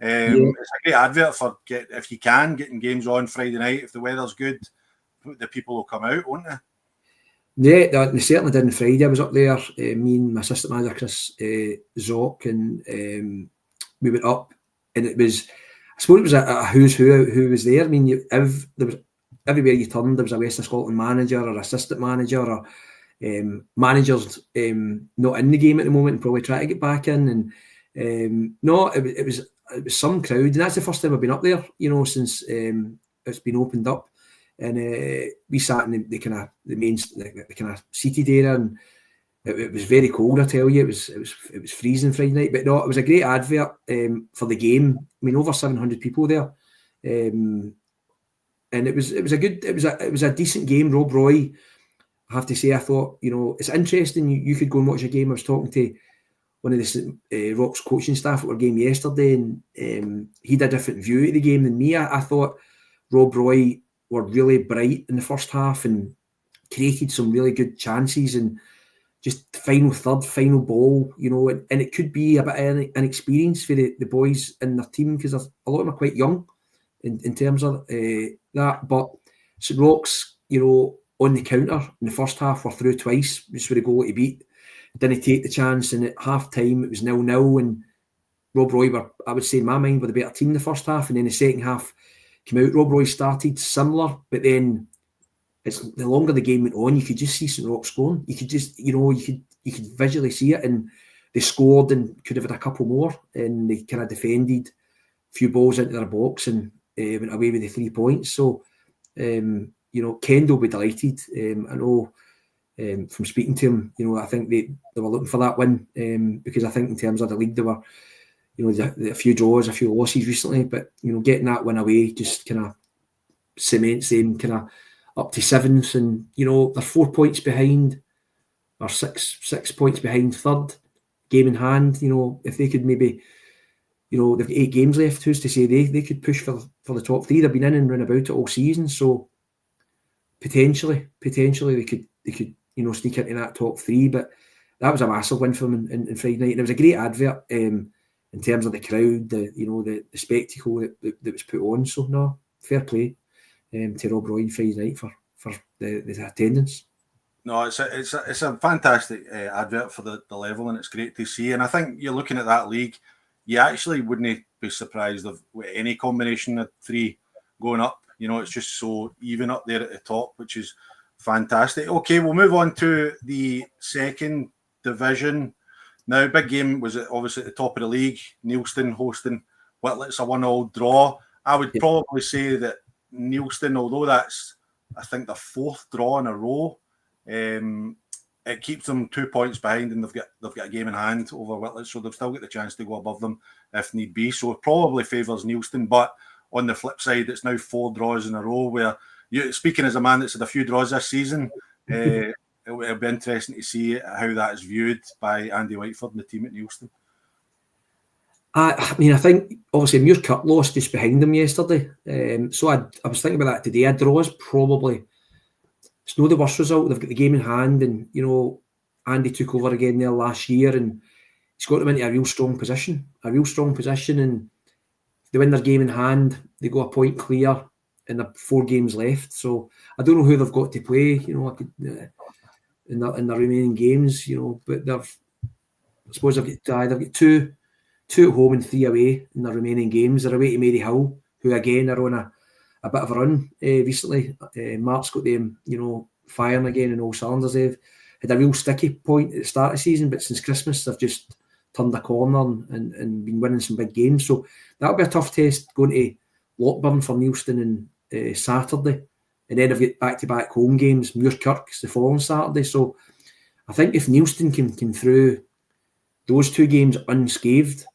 It's a great advert for if you can getting games on Friday night. If the weather's good, the people will come out, won't they? Yeah, they certainly did on Friday. I was up there, me and my assistant manager Chris Zock, and we went up, and it was, I suppose it was a who's who was there. I mean, if there was, everywhere you turned, there was a Western Scotland manager or assistant manager or managers not in the game at the moment and probably try to get back in. And no, it was some crowd, and that's the first time I've been up there, you know, since it's been opened up. And we sat in the kind of the main, the kind of seated area, and it was very cold. I tell you, it was freezing Friday night. But no, it was a great advert for the game. I mean, over 700 people there, and it was a decent game. Rob Roy, I have to say, I thought, you know, it's interesting. You could go and watch a game. I was talking to one of the Rock's coaching staff at our game yesterday, and he had a different view of the game than me. I thought Rob Roy were really bright in the first half and created some really good chances, and just final third, final ball, you know, and it could be a bit of an experience for the boys in their team, because a lot of them are quite young in terms of that. But St Roch's, you know, on the counter in the first half were through twice, just with a goal to beat. Didn't take the chance, and at half time it was 0-0, and Rob Roy were, I would say in my mind, were the better team in the first half, and then the second half came out. Rob Roy started similar, but then the longer the game went on, you could just see St Roch scoring. You could just, you know, you could visually see it, and they scored and could have had a couple more, and they kind of defended a few balls into their box and went away with the 3 points. So, you know, Kendall will be delighted. I know from speaking to him, you know, I think they were looking for that win, because I think in terms of the league, they were, you know, a few draws, a few losses recently, but, you know, getting that win away just kind of cements them kind of up to 7th, and they're 4 points behind, or six points behind third, game in hand. If they could maybe, they've got 8 games left. Who's to say they could push for the top 3? They've been in and run about it all season, so potentially they could sneak into that top 3. But that was a massive win for them in Friday night, and it was a great advert in terms of the crowd, the spectacle that was put on. So no, fair play to Rob Roy Friday night for the attendance. No, it's a fantastic advert for the level, and it's great to see. And I think you're looking at that league, you actually wouldn't be surprised with any combination of 3 going up. It's just so even up there at the top, which is fantastic. Okay, we'll move on to the second division. Now, big game was obviously at the top of the league. Neilston hosting Whitlets, a 1-1 draw. I would probably say that Neilston, although that's, I think, the 4th draw in a row, it keeps them 2 points behind, and they've got a game in hand over Whitlets, so they've still got the chance to go above them if need be. So it probably favours Neilston, but on the flip side, it's now 4 draws in a row. Where speaking as a man that's had a few draws this season, it'll be interesting to see how that is viewed by Andy Whiteford and the team at Neilston. I mean, I think obviously Muirkirk lost just behind them yesterday, so I was thinking about that today. A draw is probably, it's not the worst result. They've got the game in hand, and Andy took over again there last year, and he's got them into a real strong position. And if they win their game in hand, they go a point clear, and they've 4 games left. So I don't know who they've got to play, in the remaining games, but I suppose they've got 2 at home and 3 away in the remaining games. They're away to Maryhill, who again are on a bit of a run recently. Mark's got them, firing again in all cylinders. They've had a real sticky point at the start of the season, but since Christmas they've just turned a corner and been winning some big games. So that'll be a tough test going to Lockburn for Neilston on Saturday. And then they've got back-to-back home games. Muirkirk's the following Saturday. So I think if Neilston can through those 2 games unscathed,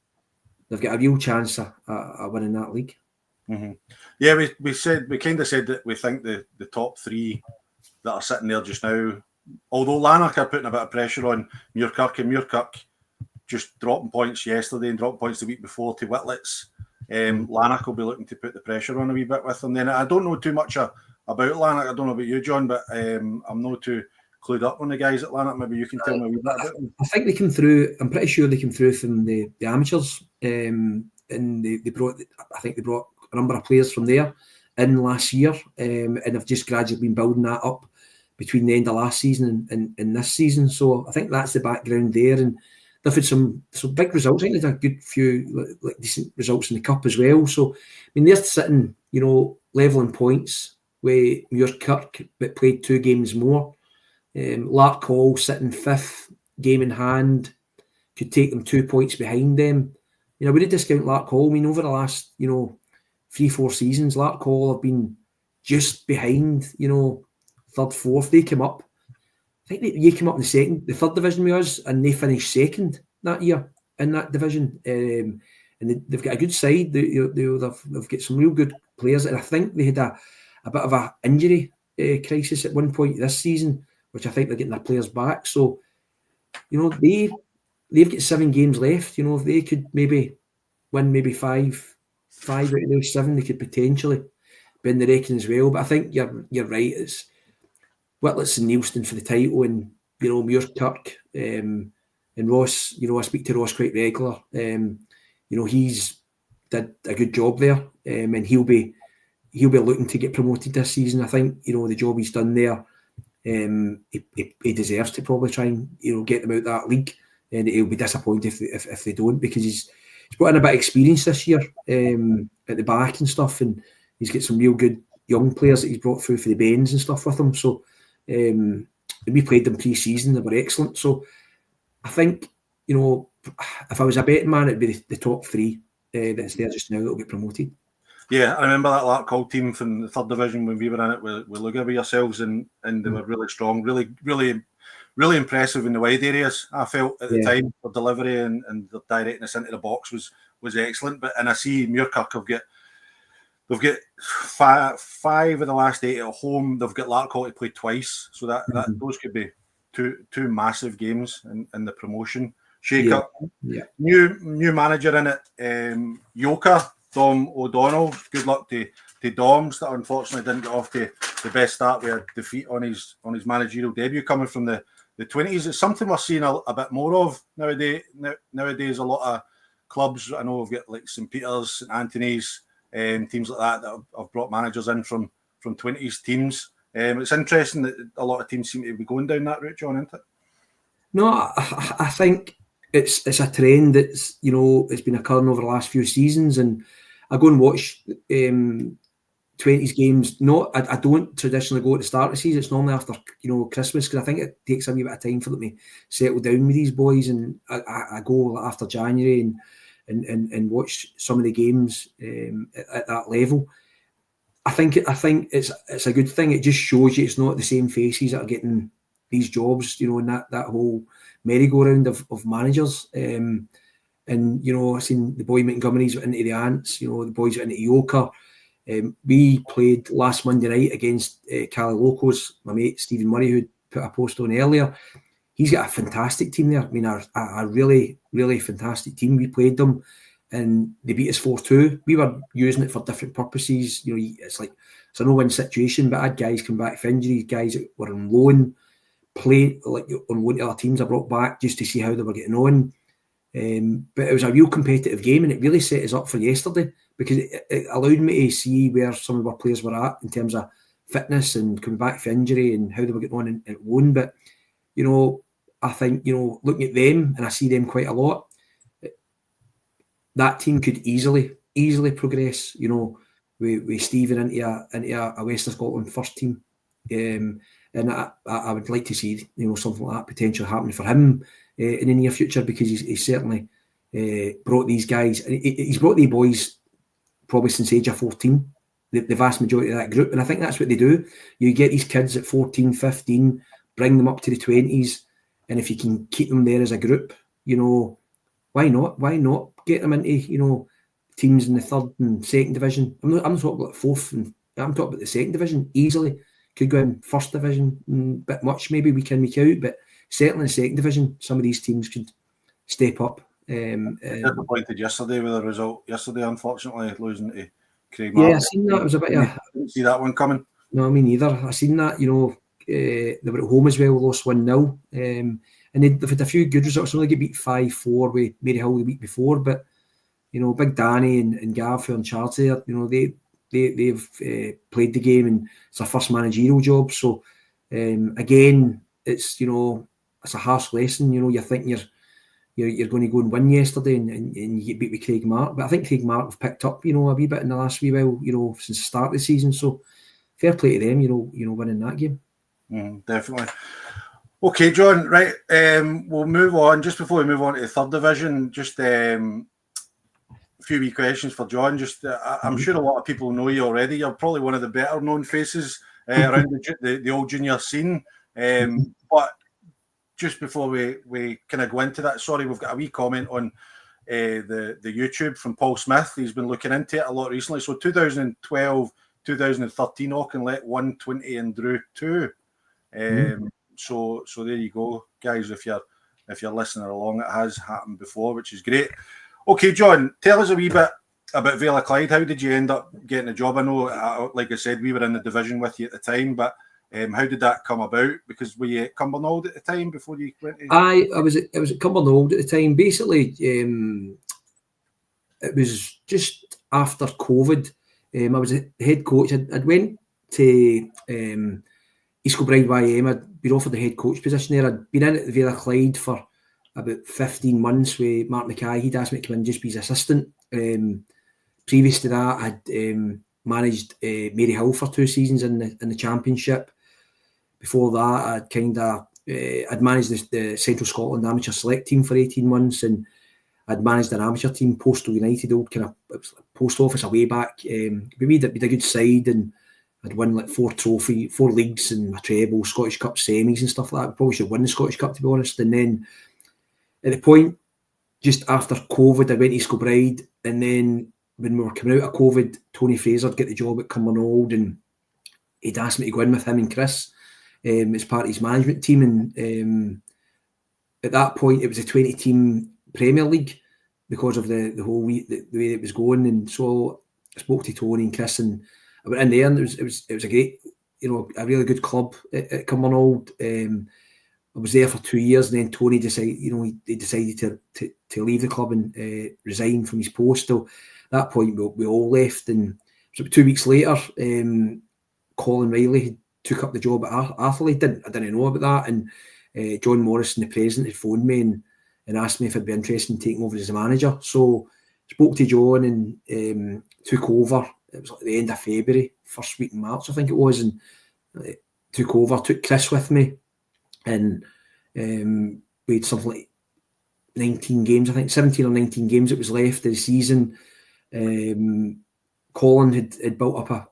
they've got a real chance of winning that league. Mm-hmm. Yeah, we kind of said that we think the top 3 that are sitting there just now, although Lanark are putting a bit of pressure on Muirkirk, and Muirkirk just dropping points yesterday and dropping points the week before to Whitlets. Lanark will be looking to put the pressure on a wee bit with them. Then I don't know too much about Lanark. I don't know about you, John, but I'm not too clued up on the guys at Lanark. Maybe you can tell me a wee bit about them. I think they came through. I'm pretty sure they came through from the amateurs, and they brought a number of players from there in last year, and have just gradually been building that up between the end of last season and this season. So I think that's the background there, and they've had some big results. I think they've had a good few like decent results in the cup as well. So I mean, they're sitting, leveling points with Muirkirk, but played 2 games more. Lark Hall sitting 5th, game in hand, could take them 2 points behind them. We did discount Lark Hall. I mean, over the last 3-4 seasons, Lark Hall have been just behind, 3rd, 4th. They came up. I think they came up in the 3rd division with us, and they finished 2nd that year in that division. And they've got a good side. They've got some real good players, and I think they had a bit of an injury crisis at one point this season, which I think they're getting their players back. So, they've got 7 games left. If they could maybe win 5 out of those 7, they could potentially be in the reckoning as well. But I think you're right. It's Whitlets and Neilston for the title, and Muirkirk and Ross. I speak to Ross quite regular. He's did a good job there, and he'll be looking to get promoted this season. I think the job he's done there. He deserves to probably try and get them out that league, and he'll be disappointed if they don't, because he's put in a bit of experience this year at the back and stuff, and he's got some real good young players that he's brought through for the Bains and stuff with him. So we played them pre-season; they were excellent. So I think if I was a betting man, it'd be the top 3 that's there just now that'll get promoted. Yeah, I remember that Lark Hall team from the 3rd division when we were in it with Luga with yourselves, and they were really strong, really, really, really impressive in the wide areas. I felt at the time for delivery and the directness into the box was excellent. And I see Muirkirk have got They've got five of the last 8 at home. They've got Larkhall to play twice, so that those could be two massive games in the promotion shake-up. Yeah. New manager in it, Yoka, Dom O'Donnell. Good luck to Doms that unfortunately didn't get off to the best start with a defeat on his managerial debut coming from the 20s. It's something we're seeing a bit more of nowadays. Nowadays, a lot of clubs, I know we've got like St Peter's, St Anthony's, teams like that have brought managers in from 20s teams. It's interesting that a lot of teams seem to be going down that route, John, isn't it? No, I think it's a trend that's, it's been occurring over the last few seasons, and I go and watch 20s games. I don't traditionally go at the start of the season. It's normally after Christmas, because I think it takes a wee bit of time for them to settle down with these boys, and I go after January and watch some of the games at that level. I think it's a good thing. It just shows you it's not the same faces that are getting these jobs, and that whole merry-go-round of managers. And I've seen the boy Montgomery's went into the Ants, the boys went into Yoker. We played last Monday night against Cali Locos. My mate Stephen Murray, who put a post on earlier, he's got a fantastic team there. I mean, a really, really fantastic team. We played them and they beat us 4-2. We were using it for different purposes. It's a no-win situation, but I had guys come back for injuries, guys that were on loan, play like on loan to other teams I brought back just to see how they were getting on. But it was a real competitive game, and it really set us up for yesterday, because it allowed me to see where some of our players were at in terms of fitness and coming back from injury and how they were getting on at loan. But I think looking at them, and I see them quite a lot, that team could easily progress. With Stephen into a Western Scotland first team, and I would like to see something like that potentially happening for him in the near future, because he's certainly brought these guys. He's brought the boys probably since age of 14, the vast majority of that group, and I think that's what they do. You get these kids at 14, 15, bring them up to the 20s, and if you can keep them there as a group, why not? Why not get them into teams in the 3rd and 2nd division? I'm not talking about 4th, and I'm talking about the 2nd division. Easily could go in 1st division, a bit much maybe week in, week out, but certainly in 2nd division, some of these teams could step up. Disappointed yesterday with the result. Yesterday, unfortunately, losing to Craig Mark. Yeah, I seen that. It was a bit. I didn't see that one coming. No, me neither. I seen that. They were at home as well. Lost 1-0, and they've had a few good results. They only get beat 5-4 with Maryhill the week before, but Big Danny and Gav who are in charge there. They've played the game, and it's their first managerial job. So again, it's it's a harsh lesson. You think you're going to go and win yesterday, and you get beat with Craig Mark. But I think Craig Mark have picked up a wee bit in the last wee while, since the start of the season. So fair play to them, winning that game. Definitely. Okay, John. Right, we'll move on. Just before we move on to the 3rd division, just a few wee questions for John. Just I'm sure a lot of people know you already. You're probably one of the better known faces around the old junior scene. But just before we kind of go into that, sorry, we've got a wee comment on the YouTube from Paul Smith. He's been looking into it a lot recently. So 2012, 2013, Auchinleck 120 and drew 2. So there you go, guys. If you're listening along, it has happened before, which is great. Okay, John, tell us a wee bit about Vale of Clyde. How did you end up getting a job? I know, like I said, we were in the division with you at the time, but how did that come about? Because were you at Cumbernauld at the time before you went to... I was at Cumbernauld at the time. Basically, it was just after COVID. I was a head coach. I'd went to East Kilbride YM. I'd been offered the head coach position there. I'd been in at the Vale of Clyde for about 15 months with Mark Mackay. He'd asked me to come in and just be his assistant. Previous to that, I'd managed Maryhill for 2 seasons in the championship. Before that, I'd managed the Central Scotland amateur select team for 18 months, and I'd managed an amateur team, Postal United, old kind of, it was like post office away back. We had a good side, and I'd won like 4 leagues and a treble, Scottish Cup semis and stuff like that. We probably should win the Scottish Cup, to be honest. And then at the point, just after COVID, I went to East Kilbride, and then when we were coming out of COVID, Tony Fraser got the job at Cumbernauld, and he'd asked me to go in with him and Chris as part of his management team. And at that point, it was a 20-team Premier League because of the whole the way it was going. And so I spoke to Tony and Chris, and I went in there, and it was a great, a really good club at Cumbernauld. I was there for 2 years, and then Tony decided, he decided to leave the club and resign from his post. So at that point, we all left, and so 2 weeks later, Colin Riley took up the job at Atherley. I didn't know about that, and John Morrison, the president, had phoned me and asked me if I'd be interested in taking over as a manager. So I spoke to John and took over. It was like the end of February, first week in March, I think it was, and took over. Took Chris with me, and we had something like 19 games, I think 17 or 19 games it was left of the season. Colin had built up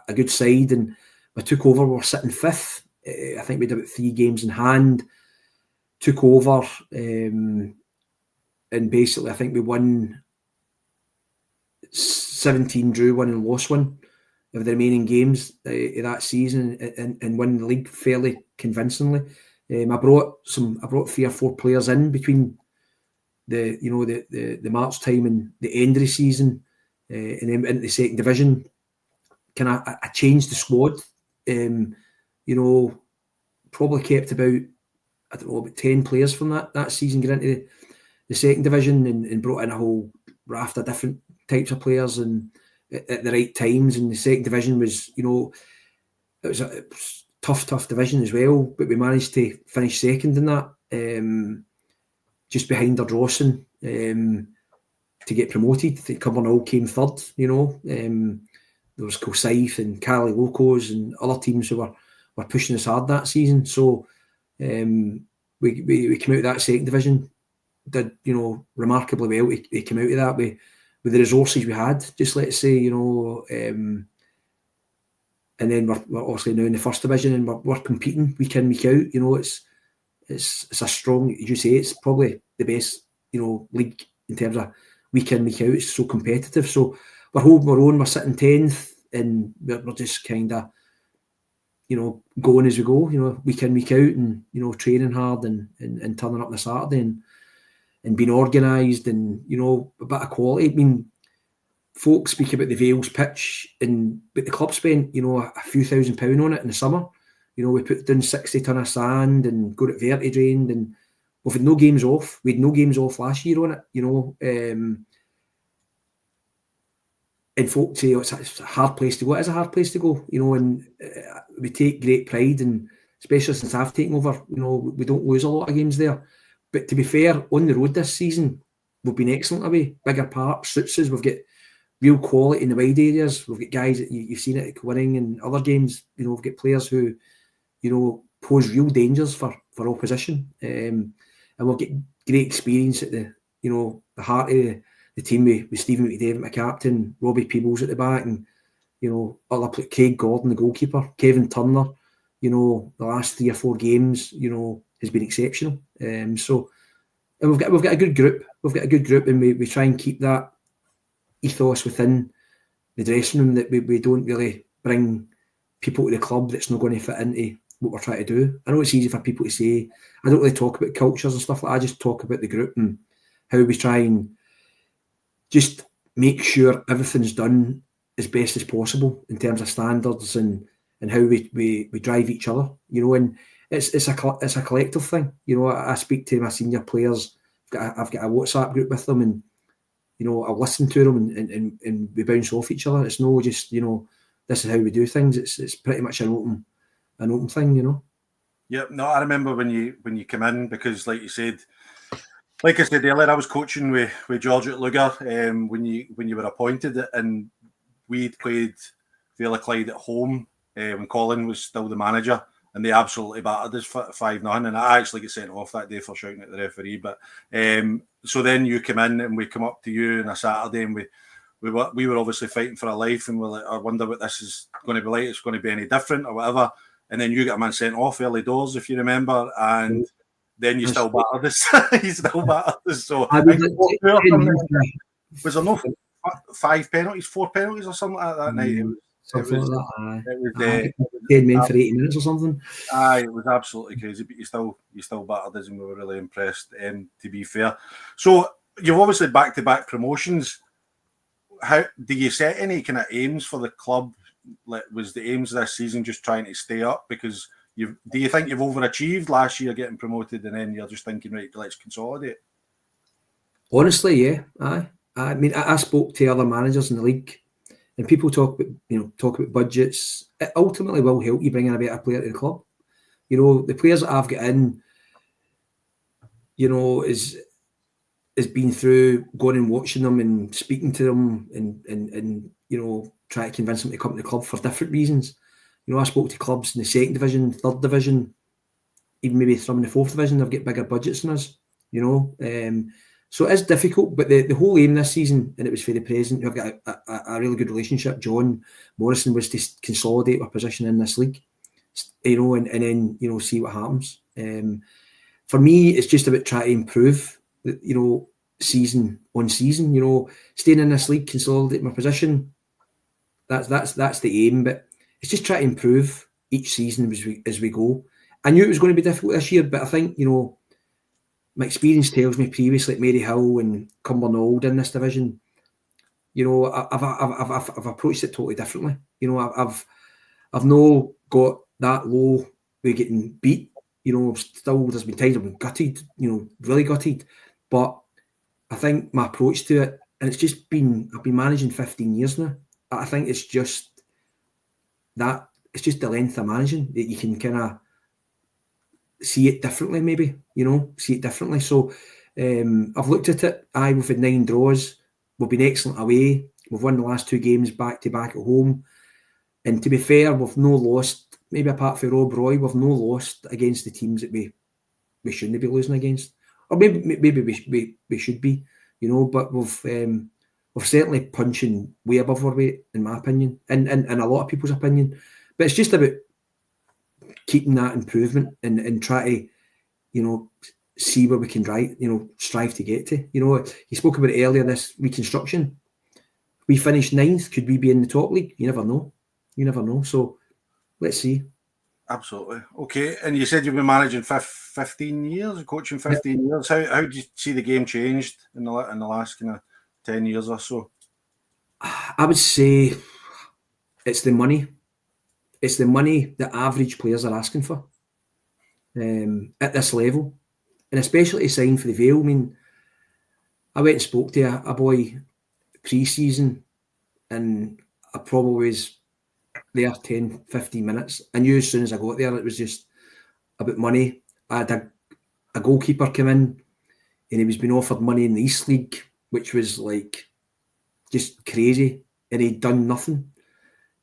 a good side, and I took over. We were sitting fifth. I think we had about 3 games in hand. Took over, and basically I think we won 17, drew 1 and lost 1 of the remaining games of that season, and won the league fairly convincingly. I brought 3 or 4 players in between the March time and the end of the season, and then into the second division. I changed the squad. Probably kept about 10 players from that season, get into the second division, and brought in a whole raft of different types of players and at the right times. And the second division was, it was a tough division as well, but we managed to finish second in that, just behind Ardrossan, to get promoted. Cumbernauld came third. There was Kilsyth and Cali Locos and other teams who were pushing us hard that season. So we came out of that second division, did remarkably well to come out of that with the resources we had, just let's say, and then we're obviously now in the first division, and we're competing week in, week out. It's a strong, as you say, it's probably the best league in terms of week in, week out. It's so competitive. So we're holding our own. We're sitting 10th, and we're just kind of going as we go, week in, week out, and training hard and turning up on a Saturday and being organised, and a bit of quality. I mean, folks speak about the Vales pitch, but the club spent a few £1,000 on it in the summer. We put down 60 tonne of sand and got it verti-drained, and we've had no games off. We had no games off last year on it, and folk say it's a hard place to go. It is a hard place to go, and we take great pride, and especially since I've taken over, we don't lose a lot of games there. But to be fair, on the road this season, we've been excellent away. Bigger parks, suits us. We've got real quality in the wide areas. We've got guys that you've seen it at Winning and other games. We've got players who, pose real dangers for opposition. And we'll get great experience at the heart of the team with Stephen McDavid, my captain, Robbie Peebles at the back, and other Craig Gordon, the goalkeeper, Kevin Turner. The last 3 or 4 games, has been exceptional. And we've got a good group. We've got a good group, and we try and keep that ethos within the dressing room, that we don't really bring people to the club that's not going to fit into what we're trying to do. I know it's easy for people to say. I don't really talk about cultures and stuff like that. I just talk about the group and how we try and just make sure everything's done as best as possible in terms of standards and how we drive each other, and it's a collective thing. I speak to my senior players. I've got a WhatsApp group with them, and I'll listen to them and we bounce off each other. It's no just this is how we do things. It's pretty much an open thing. Yep. No, I remember when you come in, because like I said earlier, I was coaching with George at Lugar when you were appointed, and we'd played Vale of Clyde at home when Colin was still the manager, and they absolutely battered us 5-0, and I actually get sent off that day for shouting at the referee. But so then you come in, and we come up to you on a Saturday, and we were obviously fighting for our life, and we're like, I wonder what this is going to be like. It's going to be any different or whatever. And then you get a man sent off early doors, if you remember, and then you still battered us. You still battered us. So was there no 5 penalties, 4 penalties or something like that night. Something like that. Aye. It was 10 men for 80 minutes or something. Aye, it was absolutely crazy, but you still battered us, and we were really impressed. To be fair, so you've obviously back-to-back promotions. How do you set any kind of aims for the club? Like, was the aims this season just trying to stay up? Because do you think you've overachieved last year getting promoted, and then you're just thinking, right, let's consolidate? Honestly, yeah, aye. I mean, I spoke to other managers in the league, and people talk about budgets. It ultimately will help you bring in a better player to the club. You know, the players that I've got in, you know, is been through going and watching them and speaking to them and you know, trying to convince them to come to the club for different reasons. You know, I spoke to clubs in the 2nd division, 3rd division, even maybe some in the 4th division. They've got bigger budgets than us, you know. So it is difficult, but the whole aim this season, and it was for the president, who I've got a really good relationship, John Morrison, was to consolidate our position in this league, you know, and then, you know, see what happens. For me, it's just about trying to improve, you know, season on season, you know, staying in this league, consolidate my position. That's the aim, but it's just trying to improve each season as we go. I knew it was going to be difficult this year, but I think, you know, my experience tells me previously at Maryhill and Cumbernauld in this division, you know, I've approached it totally differently. You know, I've no got that low with getting beat. You know, still there's been times I've been gutted, you know, really gutted. But I think my approach to it, and it's just been, I've been managing 15 years now. I think it's just that, it's just the length of managing that you can kind of see it differently, maybe, you know, see it differently. So I've looked at it. We've had 9 draws. We've been excellent away. We've won the last 2 games back to back at home. And to be fair, we've no lost, maybe apart from Rob Roy, we've no lost against the teams that we shouldn't be losing against. Or maybe we should be, you know, but we're certainly punching way above our weight, in my opinion, and a lot of people's opinion. But it's just about keeping that improvement and try to, you know, see where we can strive to get to. You know, you spoke about it earlier, this reconstruction. We finished 9th. Could we be in the top league? You never know. So let's see. Absolutely. Okay. And you said you've been managing 15 years, coaching 15 years. How do you see the game changed in the last kind of 10 years or so? I would say it's the money. It's the money that average players are asking for at this level. And especially to sign for the Vale. I mean, I went and spoke to a boy pre-season, and I probably was there 10, 15 minutes. I knew as soon as I got there it was just about money. I had a goalkeeper come in, and he was being offered money in the East League, which was like just crazy, and he'd done nothing.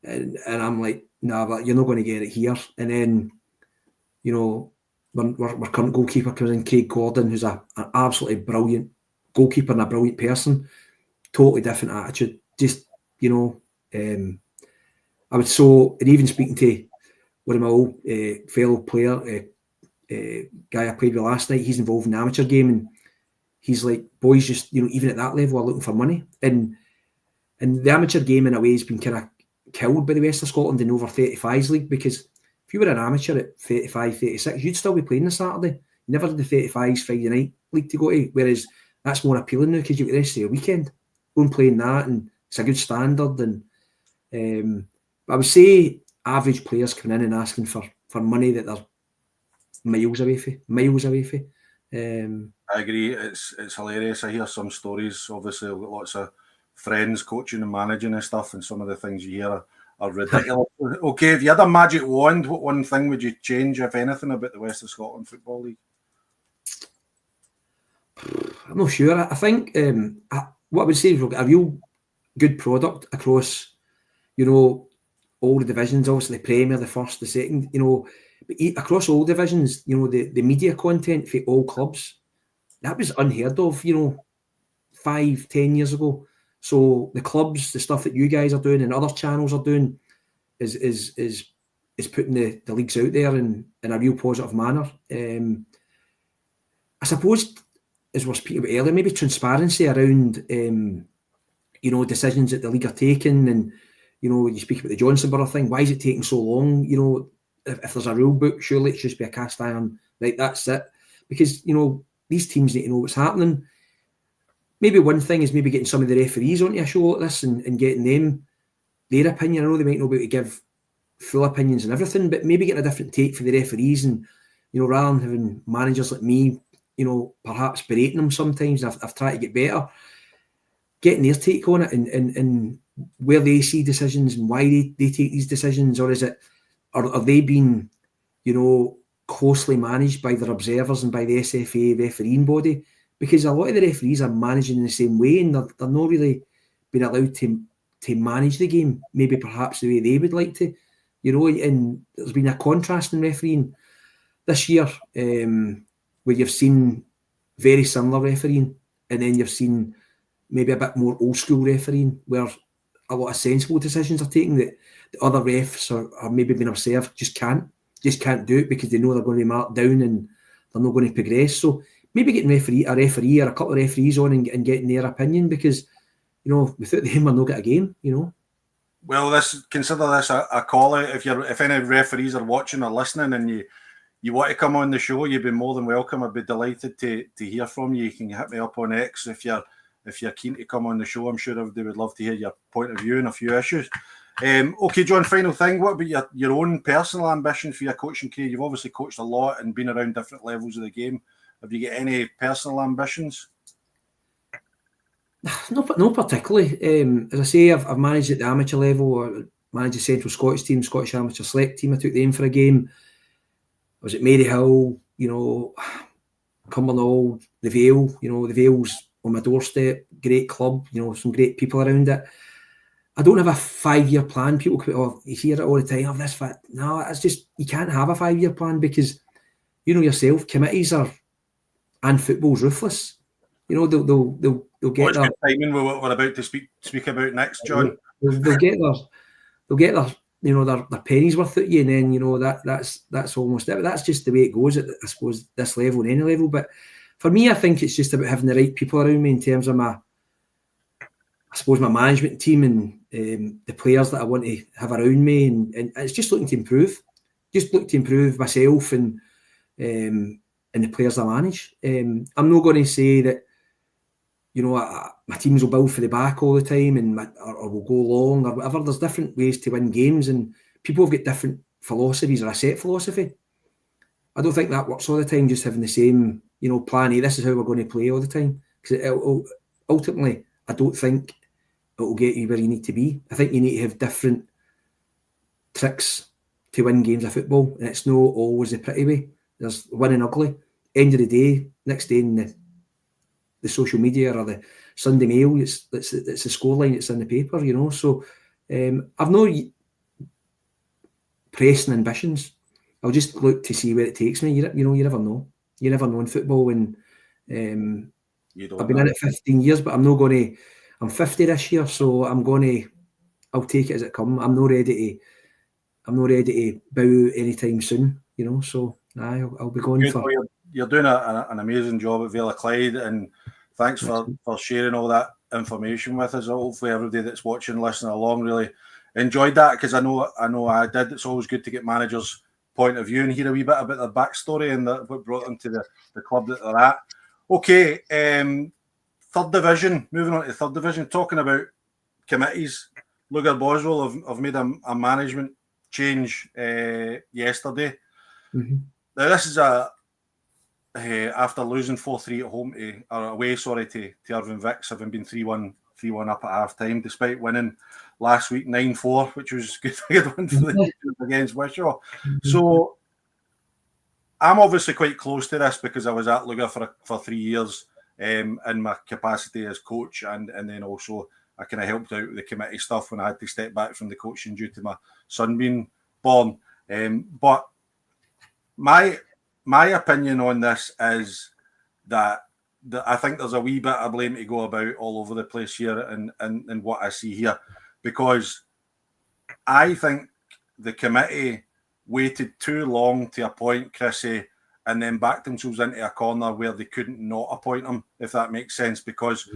And I'm like, nah, but you're not going to get it here. And then, you know, our current goalkeeper comes in, Craig Gordon, who's an absolutely brilliant goalkeeper and a brilliant person. Totally different attitude. Just, you know, and even speaking to one of my old fellow player, guy I played with last night, he's involved in the amateur game, and he's like, boys, just, you know, even at that level are looking for money. And the amateur game in a way has been kind of killed by the West of Scotland in over 35s league, because if you were an amateur at 35, 36, you'd still be playing this Saturday. You never had the 35s Friday night league to go to, whereas that's more appealing now because you get the rest of your weekend. Go and play in that, and it's a good standard. And I would say average players coming in and asking for money that they're miles away from. I agree. It's hilarious. I hear some stories. Obviously, I've got lots of friends coaching and managing and stuff, and some of the things you hear are ridiculous. Okay, if you had a magic wand, what one thing would you change, if anything, about the West of Scotland Football League? I'm not sure. I think what I would say is we've got a real good product across, you know, all the divisions. Obviously, the Premier, the first, the second, you know, but across all divisions, you know, the media content for all clubs, that was unheard of, you know, 5-10 years ago. So the clubs, the stuff that you guys are doing and other channels are doing is putting the leagues out there in a real positive manner. I suppose, as we were speaking about earlier, maybe transparency around decisions that the league are taking, and you speak about the Johnsonborough thing. Why is it taking so long? If there's a rule book, surely it should just be a cast iron. Right, that's it. Because these teams need to know what's happening. Maybe one thing is maybe getting some of the referees onto a show like this and getting them their opinion. I know they might not be able to give full opinions and everything, but maybe getting a different take for the referees, and rather than having managers like me, perhaps berating them sometimes. I've tried to get better, getting their take on it and where they see decisions and why they take these decisions, or is it are they being closely managed by their observers and by the SFA refereeing body? Because a lot of the referees are managing in the same way, and they're not really being allowed to manage the game, maybe perhaps the way they would like to, and there's been a contrast in refereeing this year, where you've seen very similar refereeing, and then you've seen maybe a bit more old school refereeing, where a lot of sensible decisions are taken that the other refs are maybe being observed just can't do it because they know they're going to be marked down and they're not going to progress. So maybe getting a referee or a couple of referees on and getting their opinion, because without them we're not get a game. Well, consider this a call out. If any referees are watching or listening, and you want to come on the show, you'd be more than welcome. I'd be delighted to hear from you. You can hit me up on X if you're keen to come on the show. I'm sure everybody would love to hear your point of view on a few issues. Okay, John, final thing. What about your own personal ambition for your coaching career? You've obviously coached a lot and been around different levels of the game. Have you got any personal ambitions? No, particularly. As I say, I've managed at the amateur level. I managed the Central Scottish team, Scottish Amateur Select team. I took them for a game. I was at Maryhill, Cumbernauld, the Vale. The Vale's on my doorstep. Great club. Some great people around it. I don't have a 5-year plan. People could, you hear it all the time. No, it's just you can't have a 5-year plan, because yourself, committees and football's ruthless. They'll get their timing. We're about to speak about next, John. They'll get their pennies worth at you, and then that's almost it. But that's just the way it goes at, I suppose, this level and any level. But for me, I think it's just about having the right people around me in terms of my management team and the players that I want to have around me, and it's just looking to improve. Just look to improve myself and the players I manage. I'm not going to say that my teams will build for the back all the time or will go long or whatever. There's different ways to win games, and people have got different philosophies or a set philosophy. I don't think that works all the time, just having the same plan A. This is how we're going to play all the time, because ultimately I don't think it will get you where you need to be. I think you need to have different tricks to win games of football, and it's not always the pretty way. There's winning ugly. End of the day, next day in the social media or the Sunday Mail, it's the scoreline that's in the paper, So I've no pressing ambitions. I'll just look to see where it takes me. You never know. You never know in football, and I've been in it 15 years, but I'm 50 this year, so I'll take it as it comes. I'm not ready to bow anytime soon, So I'll be going for. You're doing an amazing job at Vale of Clyde, and thanks for sharing all that information with us. Hopefully, everybody that's watching, listening along, really enjoyed that, because I know I did. It's always good to get managers' point of view and hear a wee bit about their backstory and what brought them to the club that they're at. Okay, third division. Moving on to third division, talking about committees. Lugar Boswell have made a management change yesterday. Mm-hmm. Now this is after losing 4-3 at home to Irvine Vicks, having been 3-1 up at half time, despite winning last week 9-4, which was a good win for the against Wishaw. So I'm obviously quite close to this because I was at Lugar for 3 years in my capacity as coach, and then also I kind of helped out with the committee stuff when I had to step back from the coaching due to my son being born. But my opinion on this is that I think there's a wee bit of blame to go about all over the place here and what I see here, because I think the committee waited too long to appoint Chrissy and then backed themselves into a corner where they couldn't not appoint him, if that makes sense, because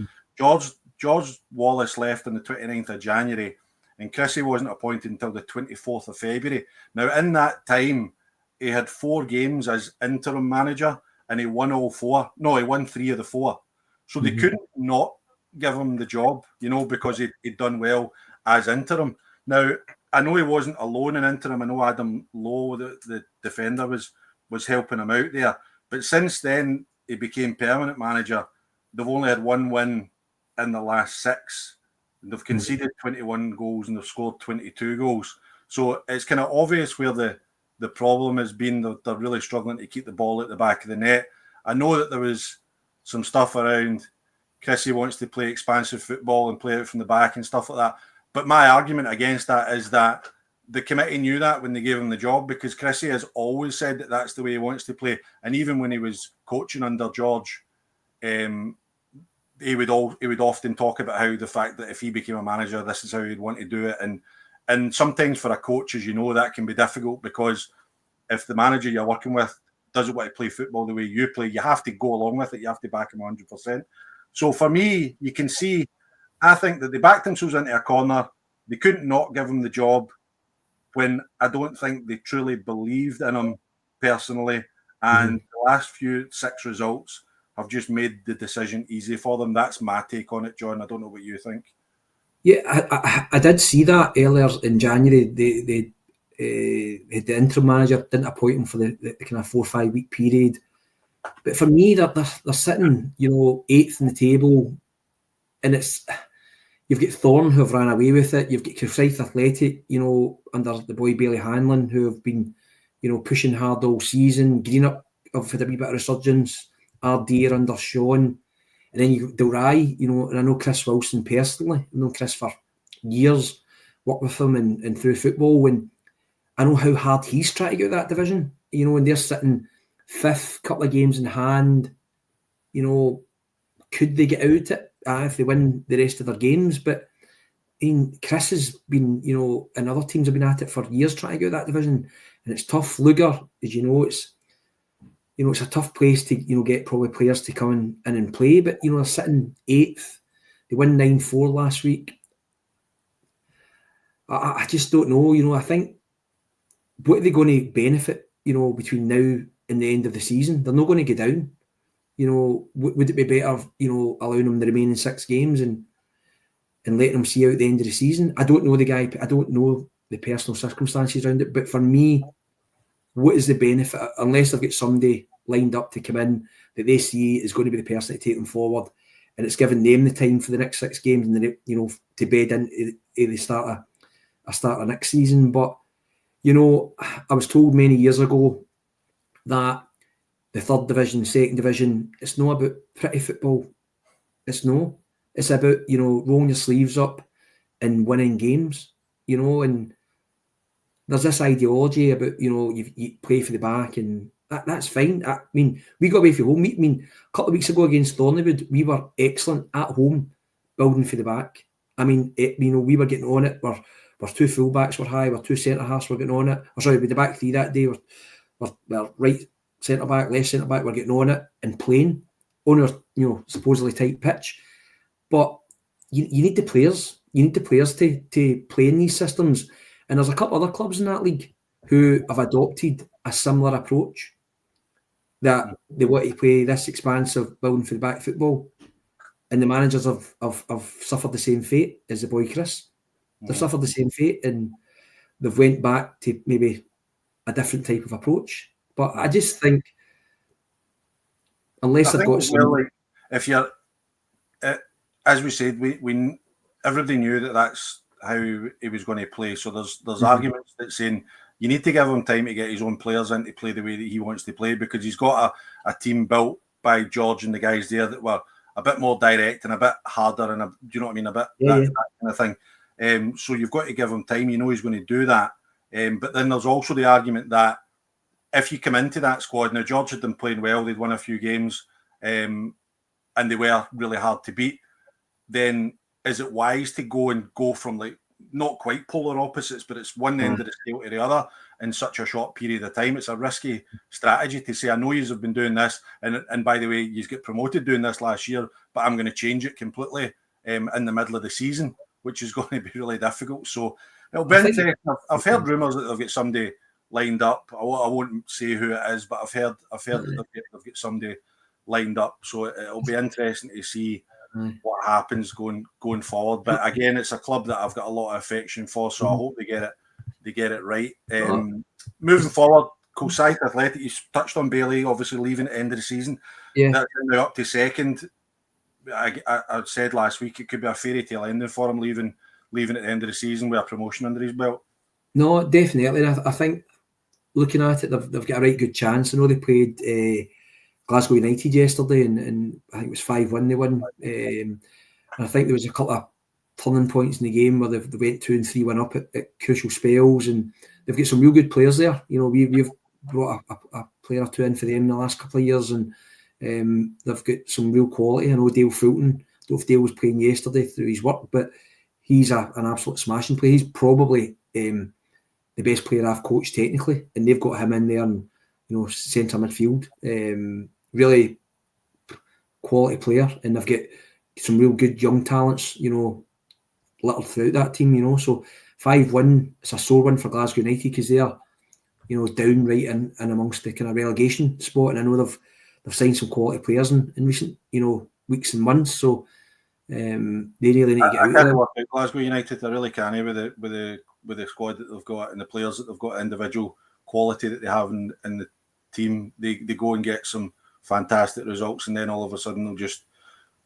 George Wallace left on the 29th of January, and Chrissy wasn't appointed until the 24th of February. Now, in that time, he had 4 games as interim manager, and he won all 4. No, he won 3 of the 4. So they couldn't not give him the job, because he'd done well as interim. Now, I know he wasn't alone in interim. I know Adam Lowe, the defender, was helping him out there. But since then, he became permanent manager. They've only had 1 win in the last 6. They've conceded 21 goals and they've scored 22 goals. So it's kind of obvious where the problem has been. They're really struggling to keep the ball at the back of the net. I know that there was some stuff around Chrissy wants to play expansive football and play out from the back and stuff like that. But my argument against that is that the committee knew that when they gave him the job, because Chrissy has always said that that's the way he wants to play. And even when he was coaching under George, he would often talk about how the fact that if he became a manager, this is how he'd want to do it. And sometimes for a coach, as you know, that can be difficult, because if the manager you're working with doesn't want to play football the way you play, you have to go along with it. You have to back him 100%. So for me, you can see, I think that they backed themselves into a corner. They couldn't not give him the job when I don't think they truly believed in him personally. And the last 6 results have just made the decision easy for them. That's my take on it, John. I don't know what you think. Yeah, I did see that earlier in January. The interim manager didn't appoint him for the kind of 4 or 5 week period. But for me, they're sitting, 8th in the table, and you've got Thorn who have ran away with it. You've got Forsyth Athletic, under the boy Baillie Hanlon, who have been, pushing hard all season. Greenup have had a wee bit of resurgence. Ardere under Sean. And then you've got Dalry, and I know Chris Wilson personally. I've known Chris for years, worked with him and through football. And I know how hard he's trying to get out that division. And they're sitting 5th, couple of games in hand. Could they get out it if they win the rest of their games? But Chris has been, and other teams have been at it for years trying to get out that division. And it's tough. Lugar, as you know, it's a tough place to, get probably players to come in and play. But, they're sitting 8th. They won 9-4 last week. I just don't know. I think, what are they going to benefit, between now and the end of the season? They're not going to go down. Would it be better, allowing them the remaining 6 games and letting them see out the end of the season? I don't know the guy. I don't know the personal circumstances around it. But for me, what is the benefit, unless they've got somebody lined up to come in that they see is going to be the person to take them forward, and it's giving them the time for the next 6 games and then, to bed into the start of next season. But I was told many years ago that the 3rd division, 2nd division, it's not about pretty football. It's about, rolling your sleeves up and winning games, and there's this ideology about, you play for the back, and that's fine. I mean, we got away from home. I mean, a couple of weeks ago against Thornleywood, we were excellent at home, building for the back. I mean, we were getting on it. We're 2 fullbacks were high, we're 2 centre-halves were getting on it. With the back 3 that day, we're right centre-back, left centre-back, we're getting on it and playing on our, supposedly tight pitch. But you need the players. You need the players to play in these systems. And there's a couple other clubs in that league who have adopted a similar approach, that they want to play this expansive building for the back football. And the managers have suffered the same fate as the boy Chris. They've suffered the same fate, and they've went back to maybe a different type of approach. But I just think, unless they've got some... Like, if you're, as we said, we everybody knew that that's how he was going to play. So there's arguments that saying you need to give him time to get his own players in to play the way that he wants to play, because he's got a team built by George and the guys there that were a bit more direct and a bit harder, and do you know what I mean? A bit that kind of thing. So you've got to give him time. He's going to do that. But then there's also the argument that if you come into that squad, now George had them playing well, they'd won a few games, and they were really hard to beat, then is it wise to go from, like, not quite polar opposites, but it's one end of the scale to the other in such a short period of time? It's a risky strategy to say, I know you have been doing this, and by the way, you get promoted doing this last year, but I'm going to change it completely in the middle of the season, which is going to be really difficult. So it'll be interesting. I've heard rumours that they've got somebody lined up. I won't say who it is, but I've heard that they've got somebody lined up. So it'll be interesting to see what happens going forward. But again, it's a club that I've got a lot of affection for, so I hope they get it right. Moving forward, Kilsyth Athletic, you touched on Baillie obviously leaving at the end of the season. Yeah, that's now up to second. I said last week it could be a fairy tale ending for him leaving at the end of the season with a promotion under his belt. No, definitely. I think looking at it, they've got a right good chance. I know they played Glasgow United yesterday, and I think it was 5-1 they won. And I think there was a couple of turning points in the game where they went 2 and 3-1 up at crucial spells, and they've got some real good players there. You know, we've brought a player or two in for them in the last couple of years, and they've got some real quality. I know Dale Fulton. I don't know if Dale was playing yesterday through his work, but he's an absolute smashing player. He's probably the best player I've coached technically, and they've got him in there and, you know, centre midfield. Really quality player, and they've got some real good young talents, you know, littered throughout that team, you know. So 5-1, it's a sore one for Glasgow United because they're, you know, down right in amongst the kind of relegation spot, and I know they've signed some quality players in recent, you know, weeks and months. So they really need to get out can't there. work out Glasgow United. They really can't with the squad that they've got and the players that they've got, individual quality that they have in the team. They go and get some fantastic results, and then all of a sudden they'll just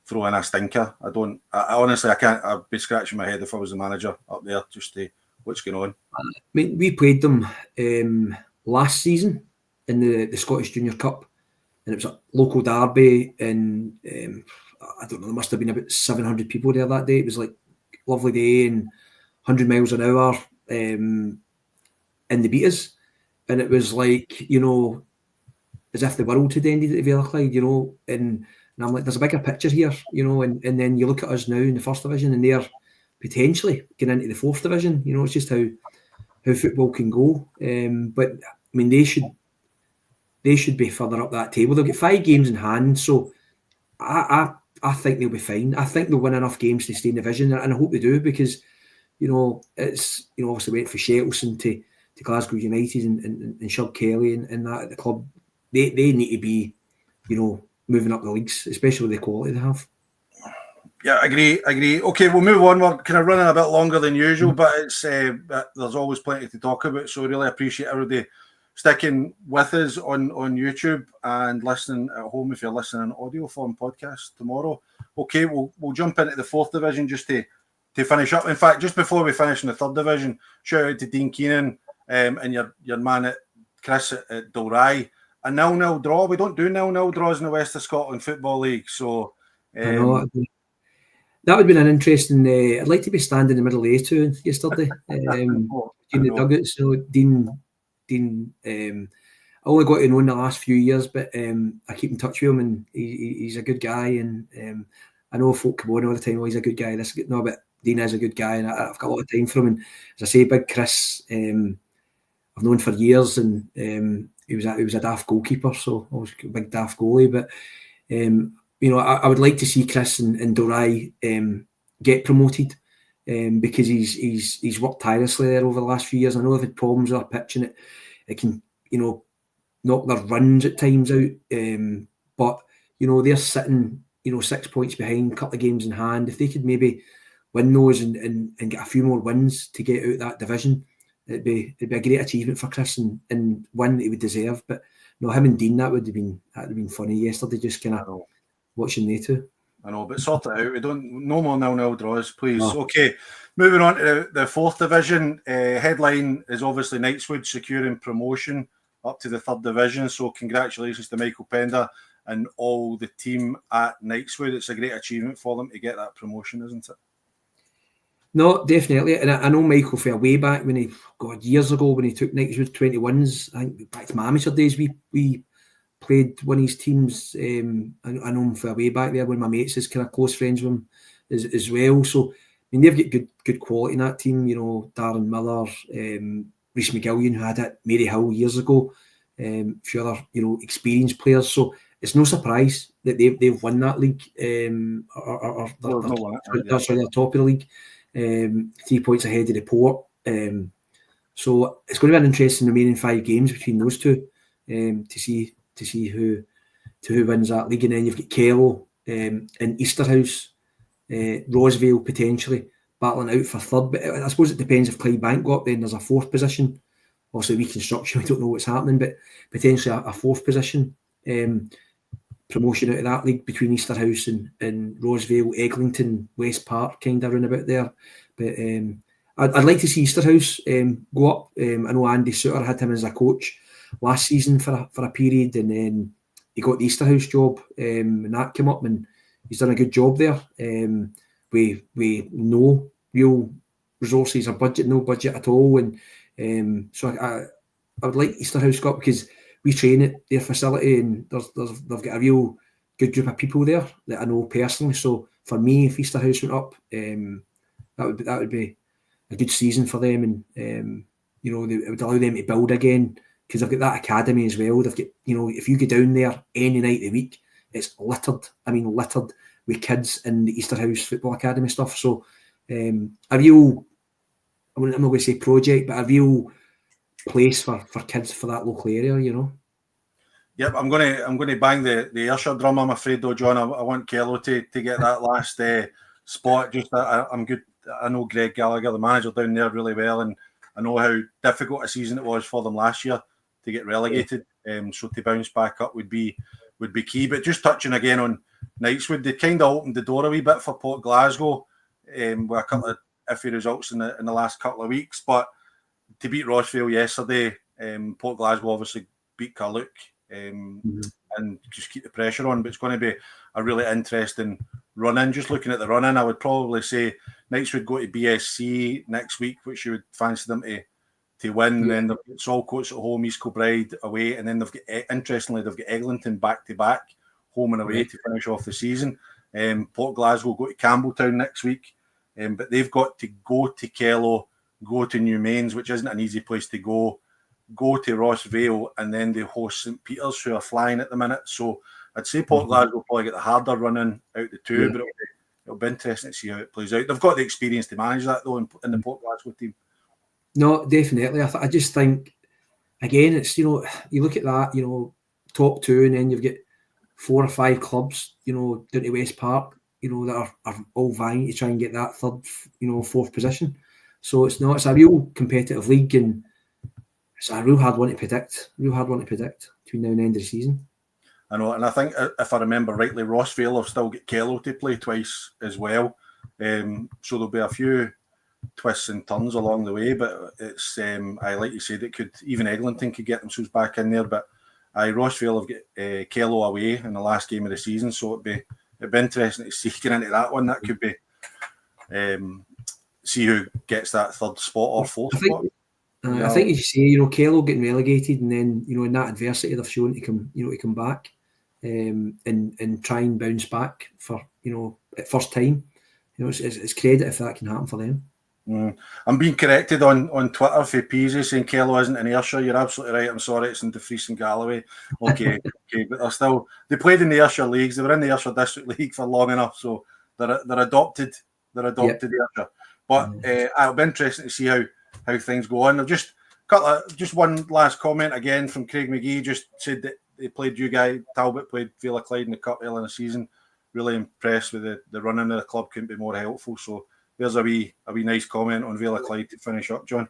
throw in a stinker. I honestly, I can't. I'd be scratching my head if I was the manager up there just to what's going on. I mean, we played them last season in the Scottish Junior Cup, and it was a local derby, and I don't know, there must have been about 700 people there that day. It was like a lovely day and 100 miles an hour, and they beat us, and it was like, you know, as if the world had ended at Vale of Clyde, you know, and I'm like, there's a bigger picture here, you know, and then you look at us now in the first division, and they're potentially getting into the fourth division. You know, it's just how football can go. But I mean, they should be further up that table. They've got 5 games in hand, so I think they'll be fine. I think they'll win enough games to stay in the division, and I hope they do, because, you know, it's, you know, obviously went for Shettleston to Glasgow United and Shug Kelly and that at the club. They need to be, you know, moving up the leagues, especially with the quality they have. Yeah, I agree. Okay, we'll move on. We're kind of running a bit longer than usual, but it's there's always plenty to talk about. So I really appreciate everybody sticking with us on YouTube and listening at home if you're listening on audio form podcast tomorrow. Okay, we'll jump into the fourth division just to finish up. In fact, just before we finish in the third division, shout out to Dean Keenan and your man at Chris at Dalry. A 0-0 draw. We don't do 0-0 draws in the West of Scotland Football League. So I know that would have been an interesting. I'd like to be standing in the middle of the A2 yesterday in the dugout. So Dean, I only got to know in the last few years, but I keep in touch with him, and he's a good guy. And I know folk come on all the time, oh, he's a good guy. But Dean is a good guy, and I've got a lot of time for him. And as I say, Big Chris, I've known for years, and he was a daft goalkeeper, so I was a big daft goalie. But you know, I would like to see Chris and Dalry get promoted, because he's worked tirelessly there over the last few years. I know they've had problems with their pitch, and it can, you know, knock their runs at times out. But, you know, they're sitting, you know, 6 points behind, a couple of games in hand. If they could maybe win those and get a few more wins to get out that division, it'd be a great achievement for Chris, and one that he would deserve. But no, him and Dean, that would have been funny yesterday, just kind of watching they two. I know, but sort it out. No more 0-0 draws, please. No. Okay, moving on to the fourth division. Headline is obviously Knightswood securing promotion up to the third division. So congratulations to Michael Pender and all the team at Knightswood. It's a great achievement for them to get that promotion, isn't it? No, definitely. And I know Michael for way back when years ago when he took Knightswood 21s. I think back to my amateur days, we played one of his teams. I know him for way back there. One of my mates is kind of close friends with him as well. So I mean, they've got good quality in that team. You know, Darren Miller, Rhys McGillion, who had it, Mary Hill years ago. A few other, you know, experienced players. So it's no surprise that they've won that league, or they're top of the league, 3 points ahead of the Port. So it's going to be an interesting remaining 5 games between those two, to see who wins that league. And then you've got Kello and Easterhouse, Rosvale potentially battling out for third. But I suppose it depends if Clydebank got then there's a 4th position. Also reconstruction, we don't know what's happening, but potentially a 4th position. Promotion out of that league between Easterhouse and Rosvale, Eglinton, West Park, kind of round about there. But I'd like to see Easterhouse go up. I know Andy Suter had him as a coach last season for a period, and then he got the Easterhouse job, and that came up, and he's done a good job there. We no real resources or budget, no budget at all, and so I would like Easterhouse to go up because we train at their facility, and they've got a real good group of people there that I know personally. So for me, if Easterhouse went up, that would be a good season for them, and it would allow them to build again because they've got that academy as well. They've got, if you go down there any night of the week, it's littered. I mean, littered with kids in the Easterhouse Football Academy stuff. So a real, I'm not going to say project, but a real place for kids for that local area, Yep, I'm going to bang the Ayrshire drum, I'm afraid, though, John. I want Kello to get that last spot. Just I'm good. I know Greg Gallagher, the manager down there, really well, and I know how difficult a season it was for them last year to get relegated. So to bounce back up would be key. But just touching again on Knightswood, they kind of opened the door a wee bit for Port Glasgow with a couple of iffy results in the last couple of weeks. But to beat Rossvale yesterday, Port Glasgow obviously beat Pollok. And just keep the pressure on. But it's going to be a really interesting run-in. Just looking at the run-in, I would probably say Knightswood go to BSC next week, which you would fancy them to win. Yeah. Then they've got Saltcoats at home, East Kilbride away, and then they've got, interestingly, they've got Eglinton back-to-back, home and away to finish off the season. Port Glasgow go to Campbelltown next week, but they've got to go to Kello, go to Newmains, which isn't an easy place to go to Rossvale, and then they host St Peters, who are flying at the minute. So I'd say Port Glasgow will probably get the harder running out the two, but it'll be interesting to see how it plays out. They've got the experience to manage that, though, in the Port Glasgow team. No, definitely. I just think, again, it's, you look at that, top 2, and then you've got 4 or 5 clubs, down to West Park, that are all vying to try and get that 3rd, 4th position. So it's a real competitive league, and it's a real hard one to predict between now and the end of the season. I know, and I think if I remember rightly, Rossvale have still got Kello to play twice as well. So there'll be a few twists and turns along the way, but it's like you said, it could, even Eglinton could get themselves back in there. But Rossvale have got Kello away in the last game of the season, so it'd be interesting to see getting into that one. That could be see who gets that 3rd spot or 4th spot. I think you say, Kello getting relegated, and then in that adversity they've shown to come back, and try and bounce back for at first time. It's credit if that can happen for them. I'm being corrected on Twitter for Peasy saying Kello isn't in Ayrshire. You're absolutely right. I'm sorry, it's in Dumfries and Galloway. Okay, but they played in the Ayrshire leagues. They were in the Ayrshire District League for long enough, so they're adopted. They're adopted Ayrshire. But it'll be interesting to see how things go on. I've just one last comment again from Craig McGee. Just said that they played Talbot played Vale of Clyde in the Cup early in the season. Really impressed with the running of the club. Couldn't be more helpful. So there's a wee nice comment on Vale of Clyde to finish up, John.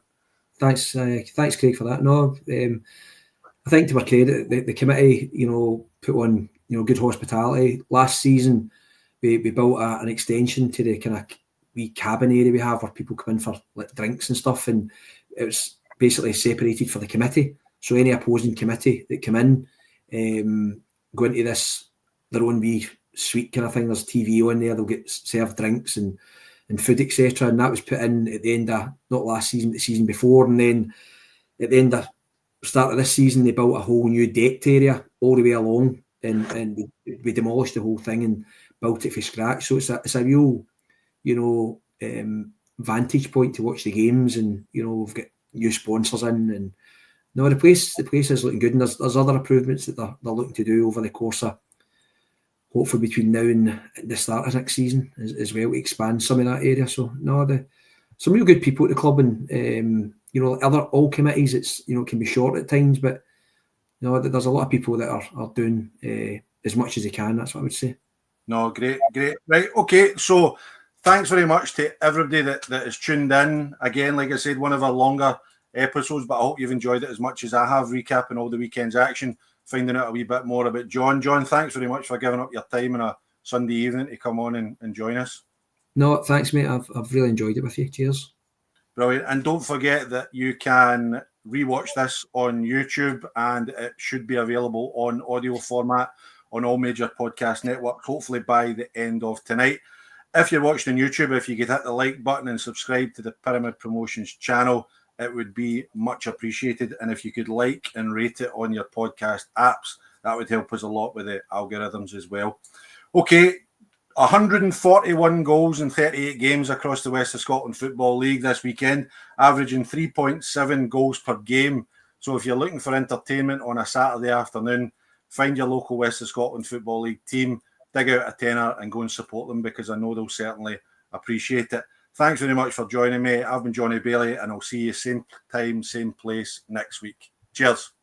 Thanks, Craig, for that. No, I think to our credit, the committee, put on good hospitality. Last season, we built an extension to the kind of wee cabin area we have where people come in for drinks and stuff, and it was basically separated for the committee. So any opposing committee that come in go into this their own wee suite kind of thing. There's TV on there. They'll get served drinks and food, etc. And that was put in at the end of not last season, but the season before. And then at the end of start of this season, they built a whole new decked area all the way along, and we demolished the whole thing and built it from scratch. So it's a real vantage point to watch the games, and we've got new sponsors in, and no, the place is looking good, and there's other improvements that they're looking to do over the course of hopefully between now and the start of next season as well to expand some of that area. So no, some real good people at the club, and all committees. It's it can be short at times, but there's a lot of people that are doing as much as they can. That's what I would say. No, great. Right, okay. So thanks very much to everybody that has tuned in. Again, like I said, one of our longer episodes, but I hope you've enjoyed it as much as I have, recapping all the weekend's action, finding out a wee bit more about John. John, thanks very much for giving up your time on a Sunday evening to come on and join us. No, thanks, mate. I've really enjoyed it with you. Cheers. Brilliant. And don't forget that you can rewatch this on YouTube, and it should be available on audio format on all major podcast networks, hopefully by the end of tonight. If you're watching on YouTube, if you could hit the like button and subscribe to the Pyramid Promotions channel, it would be much appreciated. And if you could like and rate it on your podcast apps, that would help us a lot with the algorithms as well. Okay, 141 goals in 38 games across the West of Scotland Football League this weekend, averaging 3.7 goals per game. So if you're looking for entertainment on a Saturday afternoon, find your local West of Scotland Football League team, dig out a tenner and go and support them, because I know they'll certainly appreciate it. Thanks very much for joining me. I've been Jonny Baillie, and I'll see you same time, same place next week. Cheers.